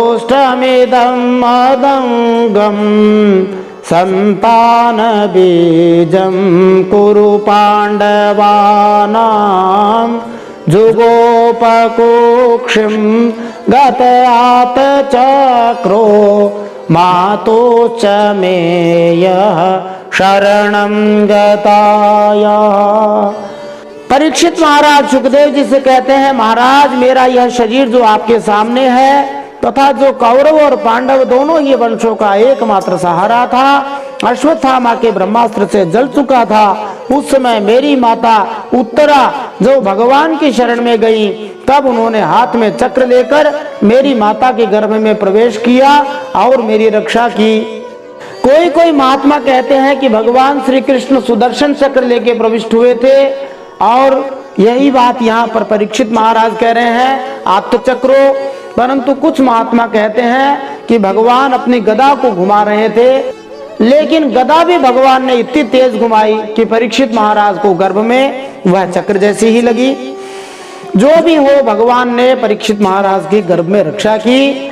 मदंगम संतान बीजं कुरु पांडवानां जुगोपकुक्षिं गतयात चक्रो मातोच मेयः शरणं गताया। परीक्षित महाराज सुखदेव जी से कहते हैं, महाराज मेरा यह शरीर जो आपके सामने है तथा जो कौरव और पांडव दोनों ही वंशों का एकमात्र सहारा था, अश्वत्थामा के ब्रह्मास्त्र से जल चुका था। उस समय मेरी माता उत्तरा जो भगवान की शरण में गई, तब उन्होंने हाथ में चक्र लेकर मेरी माता के गर्भ में प्रवेश किया और मेरी रक्षा की। कोई कोई महात्मा कहते हैं कि भगवान श्री कृष्ण सुदर्शन चक्र लेके प्रविष्ट हुए थे, और यही बात यहाँ पर परीक्षित महाराज कह रहे हैं, आत्मचक्रो। परंतु कुछ महात्मा कहते हैं कि भगवान अपनी गदा को घुमा रहे थे, लेकिन गदा भी भगवान ने इतनी तेज घुमाई कि परीक्षित महाराज को गर्भ में वह चक्र जैसी ही लगी। जो भी हो, भगवान ने परीक्षित महाराज की गर्भ में रक्षा की।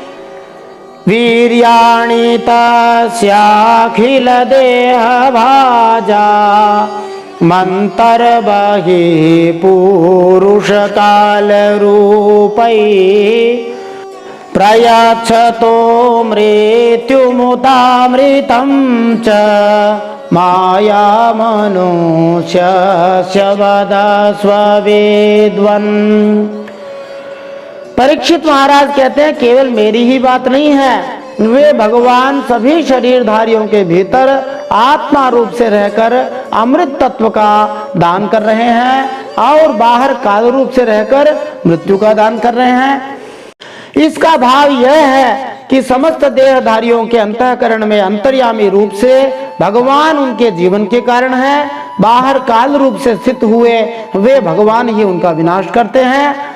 वीर्याणि तस्याखिल देह भाजा मंतर बहि पुरुष काल रूपै प्रयच्छतो मृत्युमुतामृतं च माया मनुष्यस्य वदस्व विद्वन्। परीक्षित महाराज कहते हैं केवल मेरी ही बात नहीं है, वे भगवान सभी शरीरधारियों के भीतर आत्मा रूप से रहकर अमृत तत्व का दान कर रहे हैं और बाहर काल रूप से रहकर मृत्यु का दान कर रहे हैं। इसका भाव यह है कि समस्त देहधारियों के अंतःकरण में अंतर्यामी रूप से भगवान उनके जीवन के कारण है, बाहर काल रूप से स्थित हुए वे भगवान ही उनका विनाश करते हैं।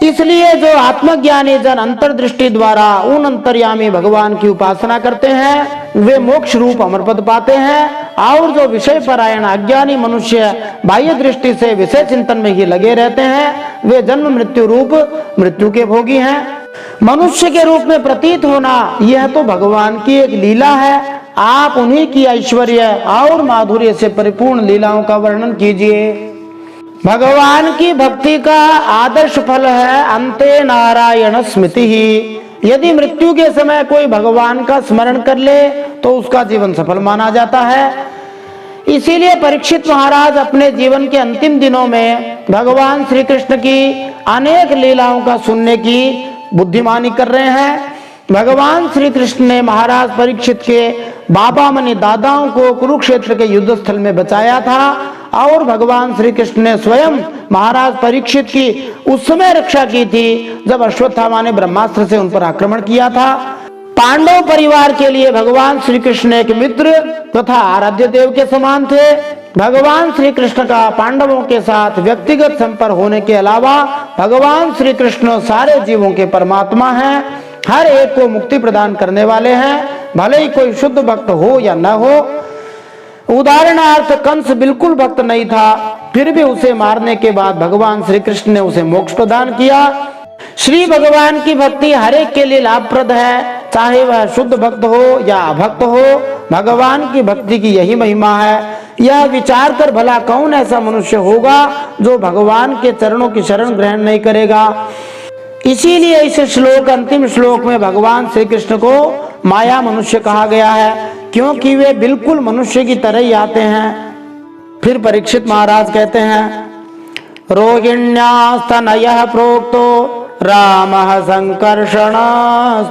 इसलिए जो आत्मज्ञानी जन अंतर्दृष्टि द्वारा उन अंतर्यामी भगवान की उपासना करते हैं वे मोक्ष रूप अमर पद पाते हैं, और जो विषय परायण अज्ञानी मनुष्य बाह्य दृष्टि से विषय चिंतन में ही लगे रहते हैं वे जन्म मृत्यु रूप मृत्यु के भोगी हैं। मनुष्य के रूप में प्रतीत होना यह तो भगवान की एक लीला है। आप उन्हीं की ऐश्वर्य और माधुर्य से परिपूर्ण लीलाओं का वर्णन कीजिए। भगवान की भक्ति का आदर्श फल है अंते नारायण स्मृति ही। यदि मृत्यु के समय कोई भगवान का स्मरण कर ले तो उसका जीवन सफल माना जाता है। इसीलिए परीक्षित महाराज अपने जीवन के अंतिम दिनों में भगवान श्री कृष्ण की अनेक लीलाओं का सुनने की बुद्धिमानी कर रहे हैं। भगवान श्री कृष्ण ने महाराज परीक्षित के बाबा मनी दादाओं को कुरुक्षेत्र के युद्ध स्थल में बचाया था, और भगवान श्री कृष्ण ने स्वयं महाराज परीक्षित की उस समय रक्षा की थी जब अश्वत्थामा ने ब्रह्मास्त्र से उन पर आक्रमण किया था। पांडव परिवार के लिए भगवान श्री कृष्ण एक मित्र तथा आराध्य देव के समान थे। भगवान श्री कृष्ण का पांडवों के साथ व्यक्तिगत संपर्क होने के अलावा भगवान श्री कृष्ण सारे जीवों के परमात्मा हैं, हर एक को मुक्ति प्रदान करने वाले हैं, भले ही कोई शुद्ध भक्त हो या न हो। उदाहरणार्थ कंस बिल्कुल भक्त नहीं था, फिर भी उसे मारने के बाद भगवान श्री कृष्ण ने उसे मोक्ष प्रदान किया। श्री भगवान की भक्ति हर एक के लिए लाभप्रद है, चाहे वह शुद्ध भक्त हो या अभक्त हो। भगवान की भक्ति की यही महिमा है। यह विचार कर भला कौन ऐसा मनुष्य होगा जो भगवान के चरणों की शरण ग्रहण नहीं करेगा। इसीलिए इस श्लोक अंतिम श्लोक में भगवान श्री कृष्ण को माया मनुष्य कहा गया है, क्योंकि वे बिल्कुल मनुष्य की तरह ही आते हैं। फिर परीक्षित महाराज कहते हैं रोहिण्यास्तनयः प्रोक्तो रामः संकर्षण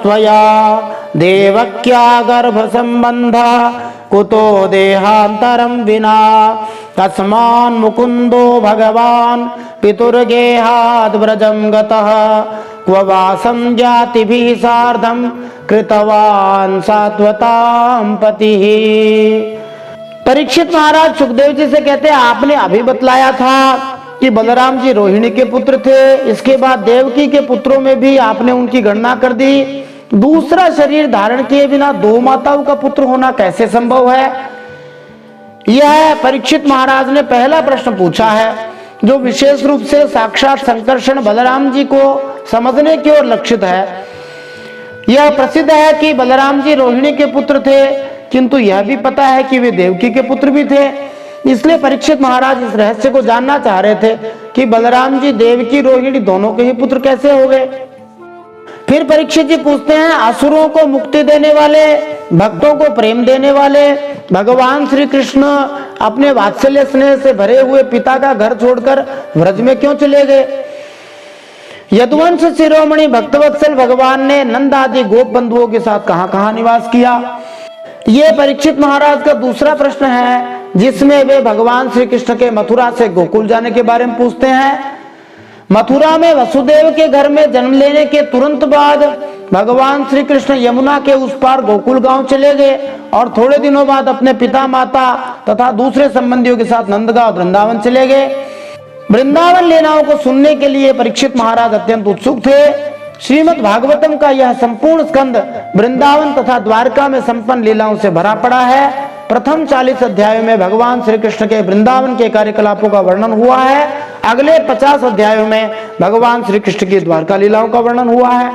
स्वया देवक्या गर्भ संबंध कुतो देहांतरम विना तस्मान् मुकुंदो भगवान पितुर्गेहाद् व्रजं गतः क्व वासं जातिभिः सार्धं कृतवान् सात्वतां पतिः। परीक्षित महाराज सुखदेव जी से कहते हैं आपने अभी बतलाया था कि बलराम जी रोहिणी के पुत्र थे, इसके बाद देवकी के पुत्रों में भी आपने उनकी गणना कर दी। दूसरा शरीर धारण किए बिना दो माताओं का पुत्र होना कैसे संभव है? यह परीक्षित महाराज ने पहला प्रश्न पूछा है, जो विशेष रूप से साक्षात संकर्षण बलराम जी को समझने की ओर लक्षित है। यह प्रसिद्ध है कि बलराम जी रोहिणी के पुत्र थे, किंतु यह भी पता है कि वे देवकी के पुत्र भी थे। इसलिए परीक्षित महाराज इस रहस्य को जानना चाह रहे थे कि बलराम जी देवकी रोहिणी दोनों के ही पुत्र कैसे हो गए। फिर परीक्षित जी पूछते हैं असुरों को मुक्ति देने वाले, भक्तों को प्रेम देने वाले भगवान श्री कृष्ण अपने वात्सल्य स्नेह से भरे हुए पिता का घर छोड़कर व्रज में क्यों चले गए? यदुवंश शिरोमणि भक्तवत्सल भगवान ने नंद आदि गोप बंधुओं के साथ कहां कहां निवास किया? ये परीक्षित महाराज का दूसरा प्रश्न है, जिसमें वे भगवान श्री कृष्ण के मथुरा से गोकुल जाने के बारे में पूछते हैं। मथुरा में वसुदेव के घर में जन्म लेने के तुरंत बाद भगवान श्री कृष्ण यमुना के उस पार गोकुल गांव चले गए और थोड़े दिनों बाद अपने पिता माता तथा दूसरे संबंधियों के साथ नंदगांव वृंदावन चले गए। वृंदावन लीलाओं को सुनने के लिए परीक्षित महाराज अत्यंत उत्सुक थे। श्रीमद् भागवतम का यह संपूर्ण स्कंद वृंदावन तथा द्वारका में संपन्न लीलाओं से भरा पड़ा है। प्रथम 40 अध्यायों में भगवान श्री कृष्ण के वृंदावन के कार्यकलापों का वर्णन हुआ है। अगले 50 अध्यायों में भगवान श्री कृष्ण की द्वारका लीलाओं का वर्णन हुआ है।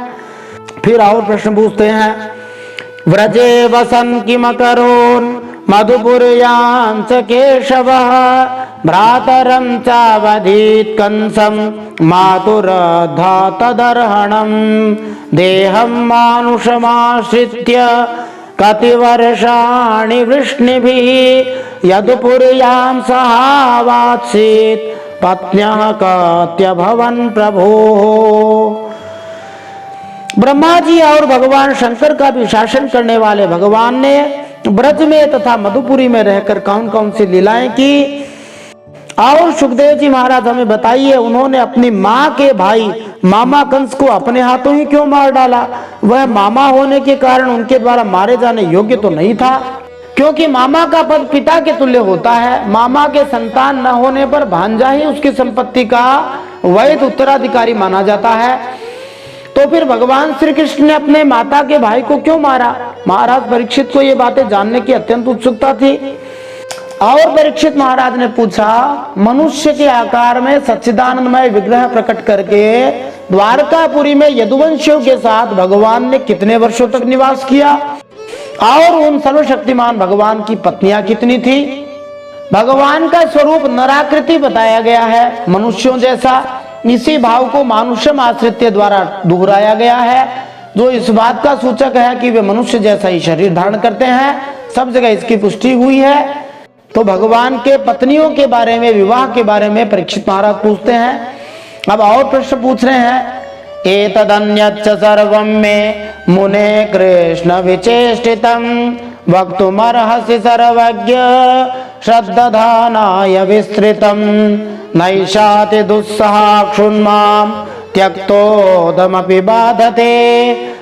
फिर और प्रश्न पूछते हैं व्रजे वसन किम करोन् मधुपुर्यां च केशवः भ्रातरं चावधीत् कंसं मातुरद्धा तदर्हणं देहं मानुषमाश्रित्य कतिवर्षाणि वृष्णिभिः यदुपुर्यां सहावात्सीत् पत्न्यः कत्यभवन् प्रभोः। ब्रह्मा जी और भगवान शंकर का भी शासन करने वाले भगवान ने ब्रज में तथा मधुपुरी में रहकर कौन कौन सी लीलाएं की, और सुखदेव जी महाराज हमें बताइए उन्होंने अपनी माँ के भाई मामा कंस को अपने हाथों ही क्यों मार डाला। वह मामा होने के कारण उनके द्वारा मारे जाने योग्य तो नहीं था, क्योंकि मामा का पद पिता के तुल्य होता है। मामा के संतान न होने पर भांजा ही उसकी संपत्ति का वैध उत्तराधिकारी माना जाता है। तो फिर भगवान श्री कृष्ण ने अपने माता के भाई को क्यों मारा। महाराज परीक्षित को ये बातें जानने की अत्यंत उत्सुकता थी, और परीक्षित महाराज ने पूछा, मनुष्य के आकार में सच्चिदानंदमय विग्रह प्रकट करके द्वारकापुरी में यदुवंशियों के साथ भगवान ने कितने वर्षों तक निवास किया, और उन सर्वशक्तिमान भगवान की पत्नियां कितनी थी। भगवान का स्वरूप नराकृति बताया गया है, मनुष्यों जैसा। इसी भाव को मानुषम आश्रित्य द्वारा दोहराया गया है, जो इस बात का सूचक है कि वे मनुष्य जैसा ही शरीर धारण करते हैं। सब जगह इसकी पुष्टि हुई है। तो भगवान के पत्नियों के बारे में, विवाह के बारे में परीक्षित महाराज पूछते हैं। अब और प्रश्न पूछ रहे हैं, एतदन्यच्च सर्वं मे मुने कृष्ण विचेष्टितं वक्तुमर्हसि सर्वज्ञ श्रद्धानाय विस्तृतं नैषाति दुस्सहाक्षुन्मां त्यक्तोदमपि बाधते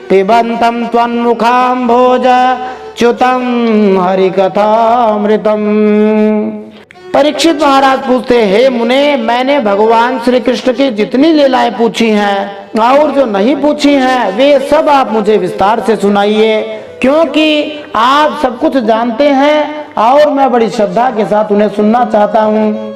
पिबन्तं त्वन्मुखाम्भोज च्युतं हरिकथामृतम्। परीक्षित महाराज पूछते, हे मुने, मैंने भगवान श्री कृष्ण की जितनी लीलाएं पूछी हैं और जो नहीं पूछी हैं वे सब आप मुझे विस्तार से सुनाइए, क्योंकि आप सब कुछ जानते हैं और मैं बड़ी श्रद्धा के साथ उन्हें सुनना चाहता हूँ।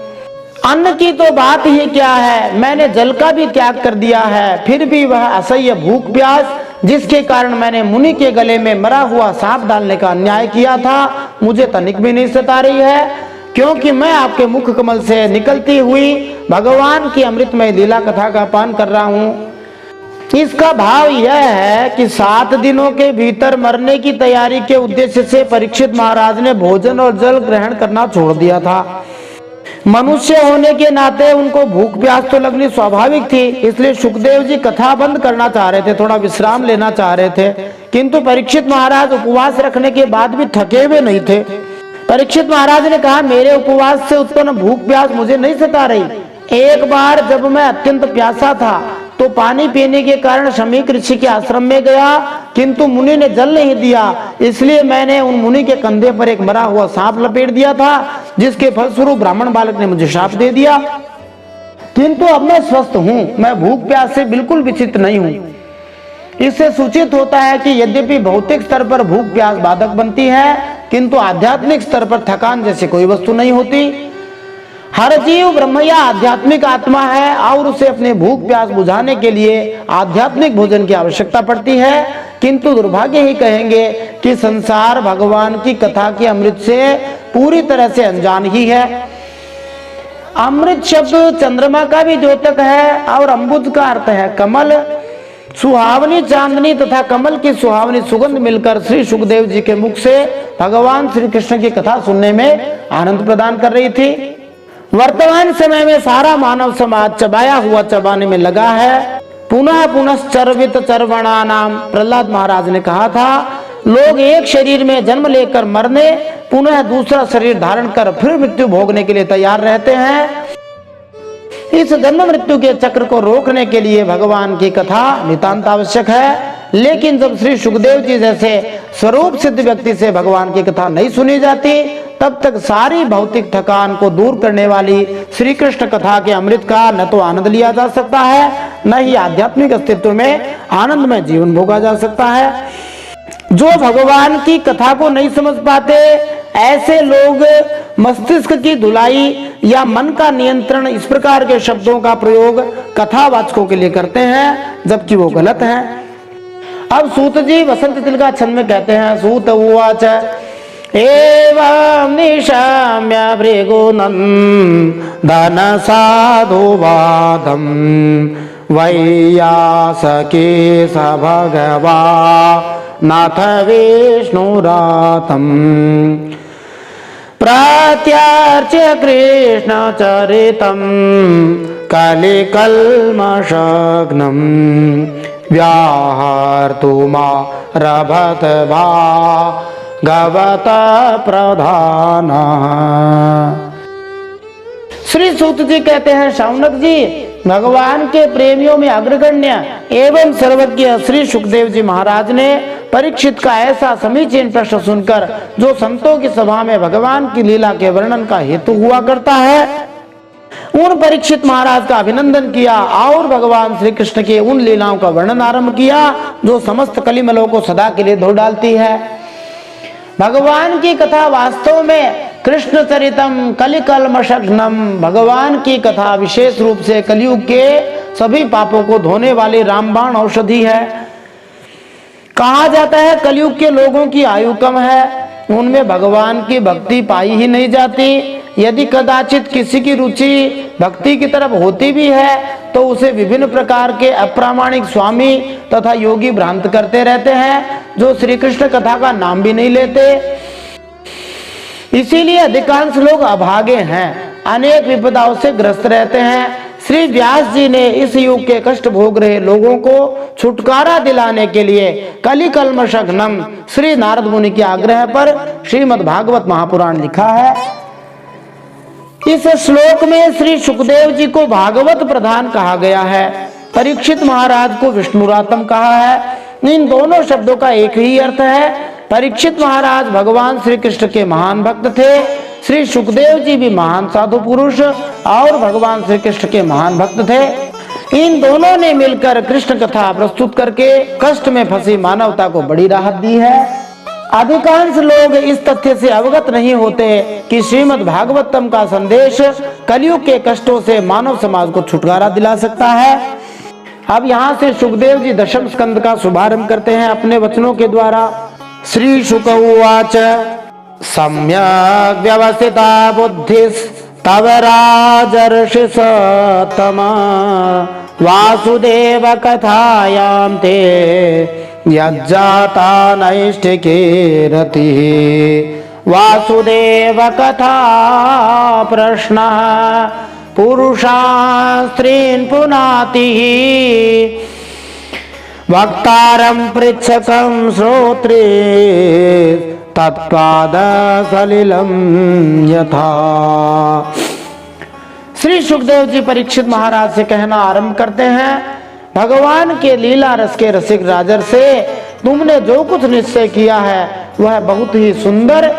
अन्न की तो बात ही क्या है, मैंने जल का भी त्याग कर दिया है, फिर भी वह असह्य भूख प्यास जिसके कारण मैंने मुनि के गले में मरा हुआ सांप डालने का अन्याय किया था, मुझे तनिक भी नहीं सता रही है, क्योंकि मैं आपके मुख कमल से निकलती हुई भगवान की अमृतमय लीला कथा का पान कर रहा हूँ। इसका भाव यह है कि 7 दिनों के भीतर मरने की तैयारी के उद्देश्य से परीक्षित महाराज ने भोजन और जल ग्रहण करना छोड़ दिया था। मनुष्य होने के नाते उनको भूख प्यास तो लगनी स्वाभाविक थी, इसलिए सुखदेव जी कथा बंद करना चाह रहे थे, थोड़ा विश्राम लेना चाह रहे थे, किंतु परीक्षित महाराज उपवास रखने के बाद भी थके हुए नहीं थे। परीक्षित महाराज ने कहा, मेरे उपवास से उत्पन्न भूख प्यास मुझे नहीं सता रही। एक बार जब मैं अत्यंत प्यासा था तो पानी पीने के कारण शमीक ऋषि के आश्रम में गया, किंतु मुनि ने जल नहीं दिया, इसलिए मैंने उन मुनि के कंधे पर एक मरा हुआ सांप लपेट दिया था, जिसके फलस्वरूप ब्राह्मण बालक ने मुझे शाप दे दिया। किंतु अब मैं स्वस्थ हूँ, मैं भूख प्यास से बिल्कुल विचित नहीं हूँ। इससे सूचित होता है कि यद्यपि भौतिक स्तर पर भूख प्यास बाधक बनती है, किंतु आध्यात्मिक स्तर पर थकान जैसी कोई वस्तु नहीं होती। हर जीव ब्रह्म या आध्यात्मिक आत्मा है और उसे अपने भूख प्यास बुझाने के लिए आध्यात्मिक भोजन की आवश्यकता पड़ती है, किंतु दुर्भाग्य ही कहेंगे कि संसार भगवान की कथा के अमृत से पूरी तरह से अनजान ही है। अमृत शब्द चंद्रमा का भी द्योतक है और अम्बुज का अर्थ है कमल। सुहावनी चांदनी तथा कमल की सुहावनी सुगंध मिलकर श्री सुखदेव जी के मुख से भगवान श्री कृष्ण की कथा सुनने में आनंद प्रदान कर रही थी। वर्तमान समय में सारा मानव समाज चबाया हुआ चबाने में लगा है। पुनः पुनश्चर्वित चर्वणा नाम प्रहलाद महाराज ने कहा था, लोग एक शरीर में जन्म लेकर मरने, पुनः दूसरा शरीर धारण कर फिर मृत्यु भोगने के लिए तैयार रहते हैं। इस जन्म मृत्यु के चक्र को रोकने के लिए भगवान की कथा नितांत आवश्यक है। लेकिन जब श्री सुखदेव जी जैसे स्वरूप सिद्ध व्यक्ति से भगवान की कथा नहीं सुनी जाती, तब तक सारी भौतिक थकान को दूर करने वाली श्री कृष्ण कथा के अमृत का न तो आनंद लिया जा सकता है, न ही आध्यात्मिक अस्तित्व में आनंद में जीवन भोगा जा सकता है। जो भगवान की कथा को नहीं समझ पाते, ऐसे लोग मस्तिष्क की धुलाई या मन का नियंत्रण इस प्रकार के शब्दों का प्रयोग कथावाचकों के लिए करते हैं, जबकि वो गलत है। अब सूत जी वसंत तिल का छंद में कहते हैं, सूत उवाच एवं निशम्य भृगुनन्दन साधुवादं वैयासके स भगवानाथ विष्णुरातम् प्रत्यर्च्य कृष्णचरितं कलिकल्मषघ्नं व्याहर्तुमारभत भागवत प्रधान। श्री सूत जी कहते हैं, शौनक जी, भगवान के प्रेमियों में अग्रगण्य एवं सर्वज्ञ श्री सुखदेव जी महाराज ने परीक्षित का ऐसा समीचीन प्रश्न सुनकर, जो संतों की सभा में भगवान की लीला के वर्णन का हेतु हुआ करता है, उन परीक्षित महाराज का अभिनंदन किया और भगवान श्री कृष्ण के उन लीलाओं का वर्णन आरंभ किया जो समस्त कलिमलों को सदा के लिए धो डालती है। भगवान की कथा वास्तव में कृष्ण चरितम कलिकल्मषघ्नम, भगवान की कथा विशेष रूप से कलयुग के सभी पापों को धोने वाली रामबाण औषधि है। कहा जाता है कलयुग के लोगों की आयु कम है, उनमें भगवान की भक्ति पाई ही नहीं जाती। यदि कदाचित किसी की रुचि भक्ति की तरफ होती भी है तो उसे विभिन्न प्रकार के अप्रामाणिक स्वामी तथा योगी भ्रांत करते रहते हैं, जो श्री कृष्ण कथा का नाम भी नहीं लेते। इसीलिए अधिकांश लोग अभागे हैं, अनेक विपदाओं से ग्रस्त रहते हैं। श्री व्यास जी ने इस युग के कष्ट भोग रहे लोगों को छुटकारा दिलाने के लिए कलिकल्मषघ्नम श्री नारद मुनि के आग्रह पर श्रीमद् भागवत महापुराण लिखा है। इस श्लोक में श्री सुखदेव जी को भागवत प्रधान कहा गया है, परीक्षित महाराज को विष्णुरातम कहा है। इन दोनों शब्दों का एक ही अर्थ है। परीक्षित महाराज भगवान श्री कृष्ण के महान भक्त थे, श्री सुखदेव जी भी महान साधु पुरुष और भगवान श्री कृष्ण के महान भक्त थे। इन दोनों ने मिलकर कृष्ण कथा प्रस्तुत करके कष्ट में फंसी मानवता को बड़ी राहत दी है। अधिकांश लोग इस तथ्य से अवगत नहीं होते कि श्रीमद् भागवतम का संदेश कलयुग के कष्टों से मानव समाज को छुटकारा दिला सकता है। अब यहाँ से सुखदेव जी दशम स्कंद का शुभारंभ करते हैं अपने वचनों के द्वारा। श्री शुक उवाच सम्यक् व्यवस्थिता बुद्धिस्तव राजर्षि सत्तमा वासुदेव कथायां ते यज्जाता नैष्ठिके रतिः वासुदेव कथा प्रश्नः पुरुषान् स्त्रीन् पुनाति वक्तारं पृच्छकं श्रोत्रे तत्पाद सलिलं यथा। श्री सुखदेव जी परीक्षित महाराज से कहना आरंभ करते हैं, भगवान के लीला रस के रसिक राजर से तुमने जो कुछ निश्चय किया है वह बहुत ही सुंदर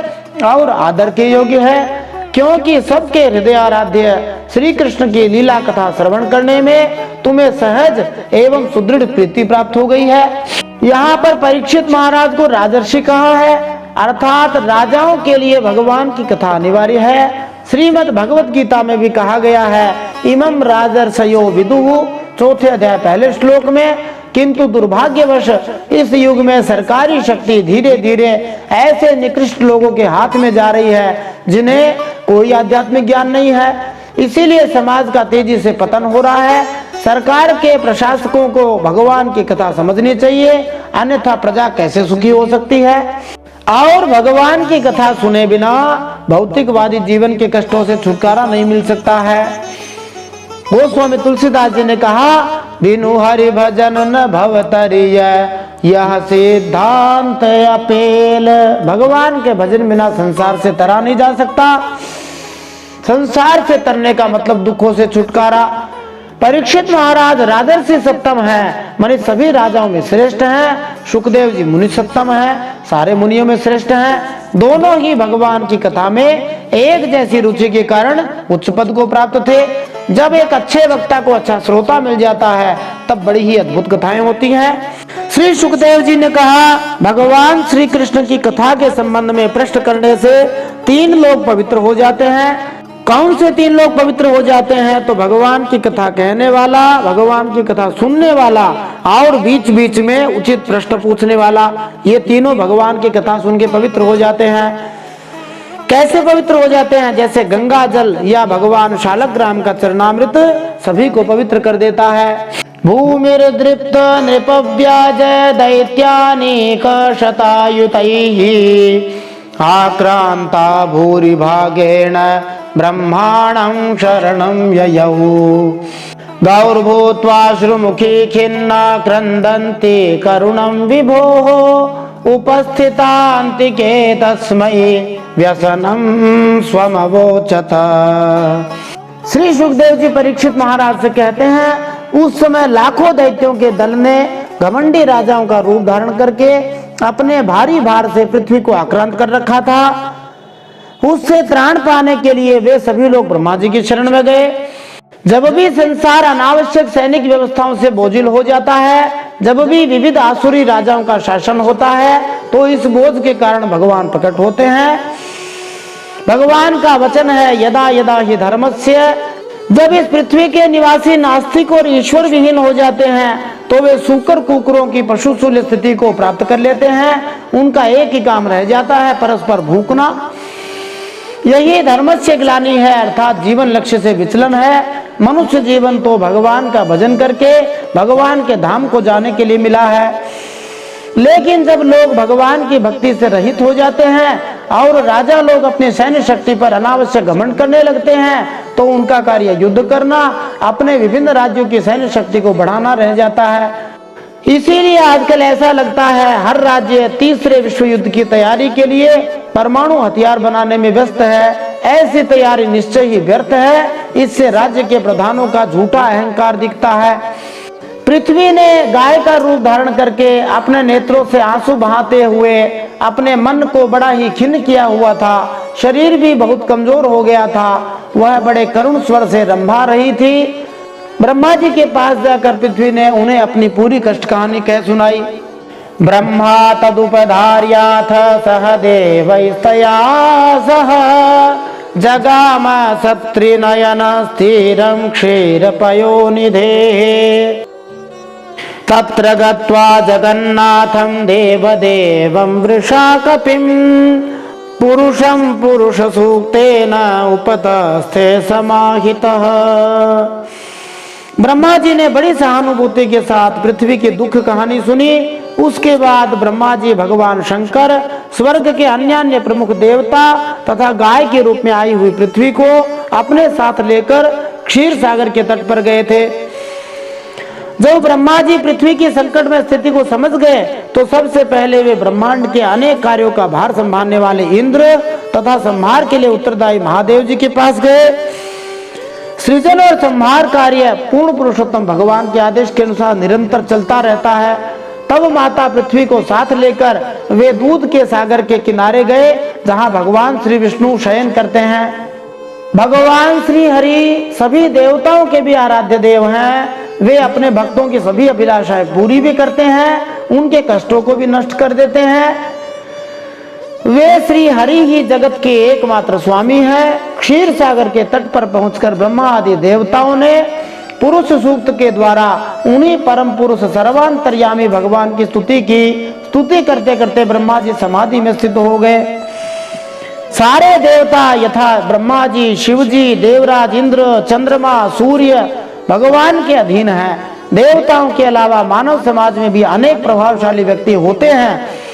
और आदर के योग्य है, क्योंकि सबके हृदय आराध्य श्री कृष्ण की लीला कथा श्रवण करने में तुम्हें सहज एवं सुदृढ़ प्रीति प्राप्त हो गई है। यहाँ पर परीक्षित महाराज को राजर्षि कहा है, अर्थात राजाओं के लिए भगवान की कथा अनिवार्य है। श्रीमद् भगवत गीता में भी कहा गया है, इमं राजर्षयो विदुः, चौथे अध्याय पहले श्लोक में। किंतु दुर्भाग्यवश इस युग में सरकारी शक्ति धीरे धीरे ऐसे निकृष्ट लोगों के हाथ में जा रही है जिन्हें कोई आध्यात्मिक ज्ञान नहीं है। इसीलिए समाज का तेजी से पतन हो रहा है। सरकार के प्रशासकों को भगवान की कथा समझनी चाहिए, अन्यथा प्रजा कैसे सुखी हो सकती है। और भगवान की कथा सुने बिना भौतिकवादी जीवन के कष्टों से छुटकारा नहीं मिल सकता है। गोस्वामी तुलसीदास जी ने कहा, बिनु हरि भजन न भवतरिय यह सिद्धांत अपेल। भगवान के भजन बिना संसार से तरा नहीं जा सकता। संसार से तरने का मतलब दुखों से छुटकारा। परीक्षित महाराज राजर्षि सप्तम है, माने सभी राजाओं में श्रेष्ठ हैं। सुखदेव जी मुनि सप्तम है, सारे मुनियों में श्रेष्ठ हैं। दोनों ही भगवान की कथा में एक जैसी रुचि के कारण उच्च पद को प्राप्त थे। जब एक अच्छे वक्ता को अच्छा श्रोता मिल जाता है तब बड़ी ही अद्भुत कथाएं होती हैं। श्री सुखदेव जी ने कहा, भगवान श्री कृष्ण की कथा के संबंध में प्रश्न करने से 3 लोग पवित्र हो जाते हैं। कौन से 3 लोग पवित्र हो जाते हैं? तो भगवान की कथा कहने वाला, भगवान की कथा सुनने वाला और बीच बीच में उचित प्रश्न पूछने वाला, ये तीनों भगवान की कथा सुन के पवित्र हो जाते हैं। कैसे पवित्र हो जाते हैं? जैसे गंगा जल या भगवान शालग्राम का चरणामृत सभी को पवित्र कर देता है। भूमिर्दृप्त नृपव्याज दैत्यानेक शतायुतैः आक्रांता भूरिभागेण ब्रह्माणं शरणं ययौ गौर्भूत्वाश्रुमुखी खिन्ना क्रन्दन्ति करुणं विभोः उपस्थितान्तिके तस्मै व्यसनं स्वमवोचत। श्री सुखदेव जी परीक्षित महाराज से कहते हैं, उस समय लाखों दैत्यों के दल ने घमंडी राजाओं का रूप धारण करके अपने भारी भार से पृथ्वी को आक्रांत कर रखा था। उससे त्राण पाने के लिए वे सभी लोग ब्रह्मा जी की शरण में गए। जब भी संसार अनावश्यक सैनिक व्यवस्थाओं से बोझिल हो जाता है, जब भी विविध आसुरी राजाओं का शासन होता है, तो इस बोझ के कारण भगवान प्रकट होते हैं। भगवान का वचन है, यदा यदा हि धर्मस्य, जब इस पृथ्वी के निवासी नास्तिक और ईश्वर विहीन हो जाते हैं, तो वे सूकर कुकुरों की पशुशूल स्थिति को प्राप्त कर लेते हैं। उनका एक ही काम रह जाता है, परस्पर भूखना। यही धर्मस्य ग्लानि है, अर्थात जीवन लक्ष्य से विचलन है। मनुष्य जीवन तो भगवान का भजन करके भगवान के धाम को जाने के लिए मिला है। लेकिन जब लोग भगवान की भक्ति से रहित हो जाते हैं और राजा लोग अपनी सैन्य शक्ति पर अनावश्यक घमंड करने लगते हैं, तो उनका कार्य युद्ध करना, अपने विभिन्न राज्यों की सैन्य शक्ति को बढ़ाना रह जाता है। इसीलिए आजकल ऐसा लगता है हर राज्य तीसरे विश्व युद्ध की तैयारी के लिए परमाणु हथियार बनाने में व्यस्त है। ऐसी तैयारी निश्चय ही व्यर्थ है। इससे राज्य के प्रधानों का झूठा अहंकार दिखता है। पृथ्वी ने गाय का रूप धारण करके अपने नेत्रों से आंसू बहाते हुए अपने मन को बड़ा ही खिन्न किया हुआ था। शरीर भी बहुत कमजोर हो गया था। वह बड़े करुण स्वर से रंभा रही थी। ब्रह्मा जी के पास जाकर पृथ्वी ने उन्हें अपनी पूरी कष्ट कहानी कह सुनाई। ब्रह्मा तदुपधार्याथ सह देवैस्तया सह जगाम सत्रिनयन स्थिरं क्षीरपयोनिधे तत्र गत्वा जगन्नाथं देवदेवं वृषाकपिं पुरुषं पुरुषसूक्तेन उपतस्थे समाहितः। ब्रह्मा जी ने बड़ी सहानुभूति के साथ पृथ्वी की दुख कहानी सुनी। उसके बाद ब्रह्मा जी भगवान शंकर स्वर्ग के अन्य प्रमुख देवता तथा गाय के रूप में आई हुई पृथ्वी को अपने साथ लेकर क्षीर सागर के तट पर गए थे। जब ब्रह्मा जी पृथ्वी की संकट में स्थिति को समझ गए, तो सबसे पहले वे ब्रह्मांड के अनेक कार्यों का भार संभालने वाले इंद्र तथा संहार के लिए उत्तरदायी महादेव जी के पास गए। सृजन और संहार कार्य पूर्ण पुरुषोत्तम भगवान के आदेश के अनुसार निरंतर चलता रहता है। तब माता पृथ्वी को साथ लेकर वे दूध के सागर के किनारे गए, जहां भगवान श्री विष्णु शयन करते हैं। भगवान श्री हरि सभी देवताओं के भी आराध्य देव हैं। वे अपने भक्तों की सभी अभिलाषाएं पूरी भी करते हैं, उनके कष्टों को भी नष्ट कर देते हैं। वे श्री हरि ही जगत के एकमात्र स्वामी हैं। क्षीर सागर के तट पर पहुंचकर ब्रह्मा आदि देवताओं ने पुरुष सूक्त के द्वारा उन्हीं परम पुरुष सर्वांतर्यामी भगवान की स्तुति की। स्तुति करते करते ब्रह्मा जी समाधि में स्थित हो गए। सारे देवता यथा ब्रह्मा जी, शिव जी, देवराज, इंद्र, चंद्रमा, सूर्य भगवान के अधीन हैं। देवताओं के अलावा मानव समाज में भी अनेक प्रभावशाली व्यक्ति होते हैं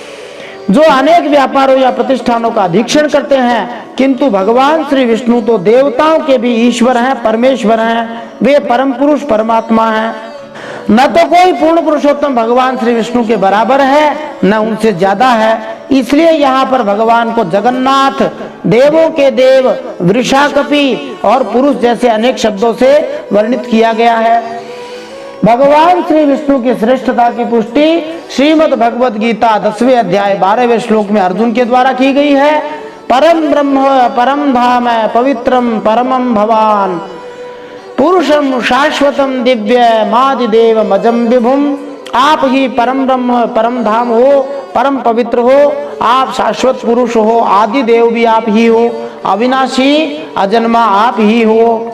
जो अनेक व्यापारों या प्रतिष्ठानों का अधीक्षण करते हैं, किंतु भगवान श्री विष्णु तो देवताओं के भी ईश्वर हैं, परमेश्वर हैं। वे परम पुरुष परमात्मा हैं। न तो कोई पूर्ण पुरुषोत्तम भगवान श्री विष्णु के बराबर है, न उनसे ज्यादा है। इसलिए यहाँ पर भगवान को जगन्नाथ, देवों के देव, वृषाकपि और पुरुष जैसे अनेक शब्दों से वर्णित किया गया है। भगवान श्री विष्णु की श्रेष्ठता की पुष्टि श्रीमद् भगवद गीता 10वें अध्याय 12वें श्लोक में अर्जुन के द्वारा की गई है। परम ब्रह्म परम धाम पवित्रम परमम भवान पुरुषम शाश्वतम दिव्य मादिदेव मजम विभुम। आप ही परम ब्रह्म परम धाम हो, परम पवित्र हो, आप शाश्वत पुरुष हो, आदि देव भी आप ही हो, अविनाशी अजन्मा आप ही हो।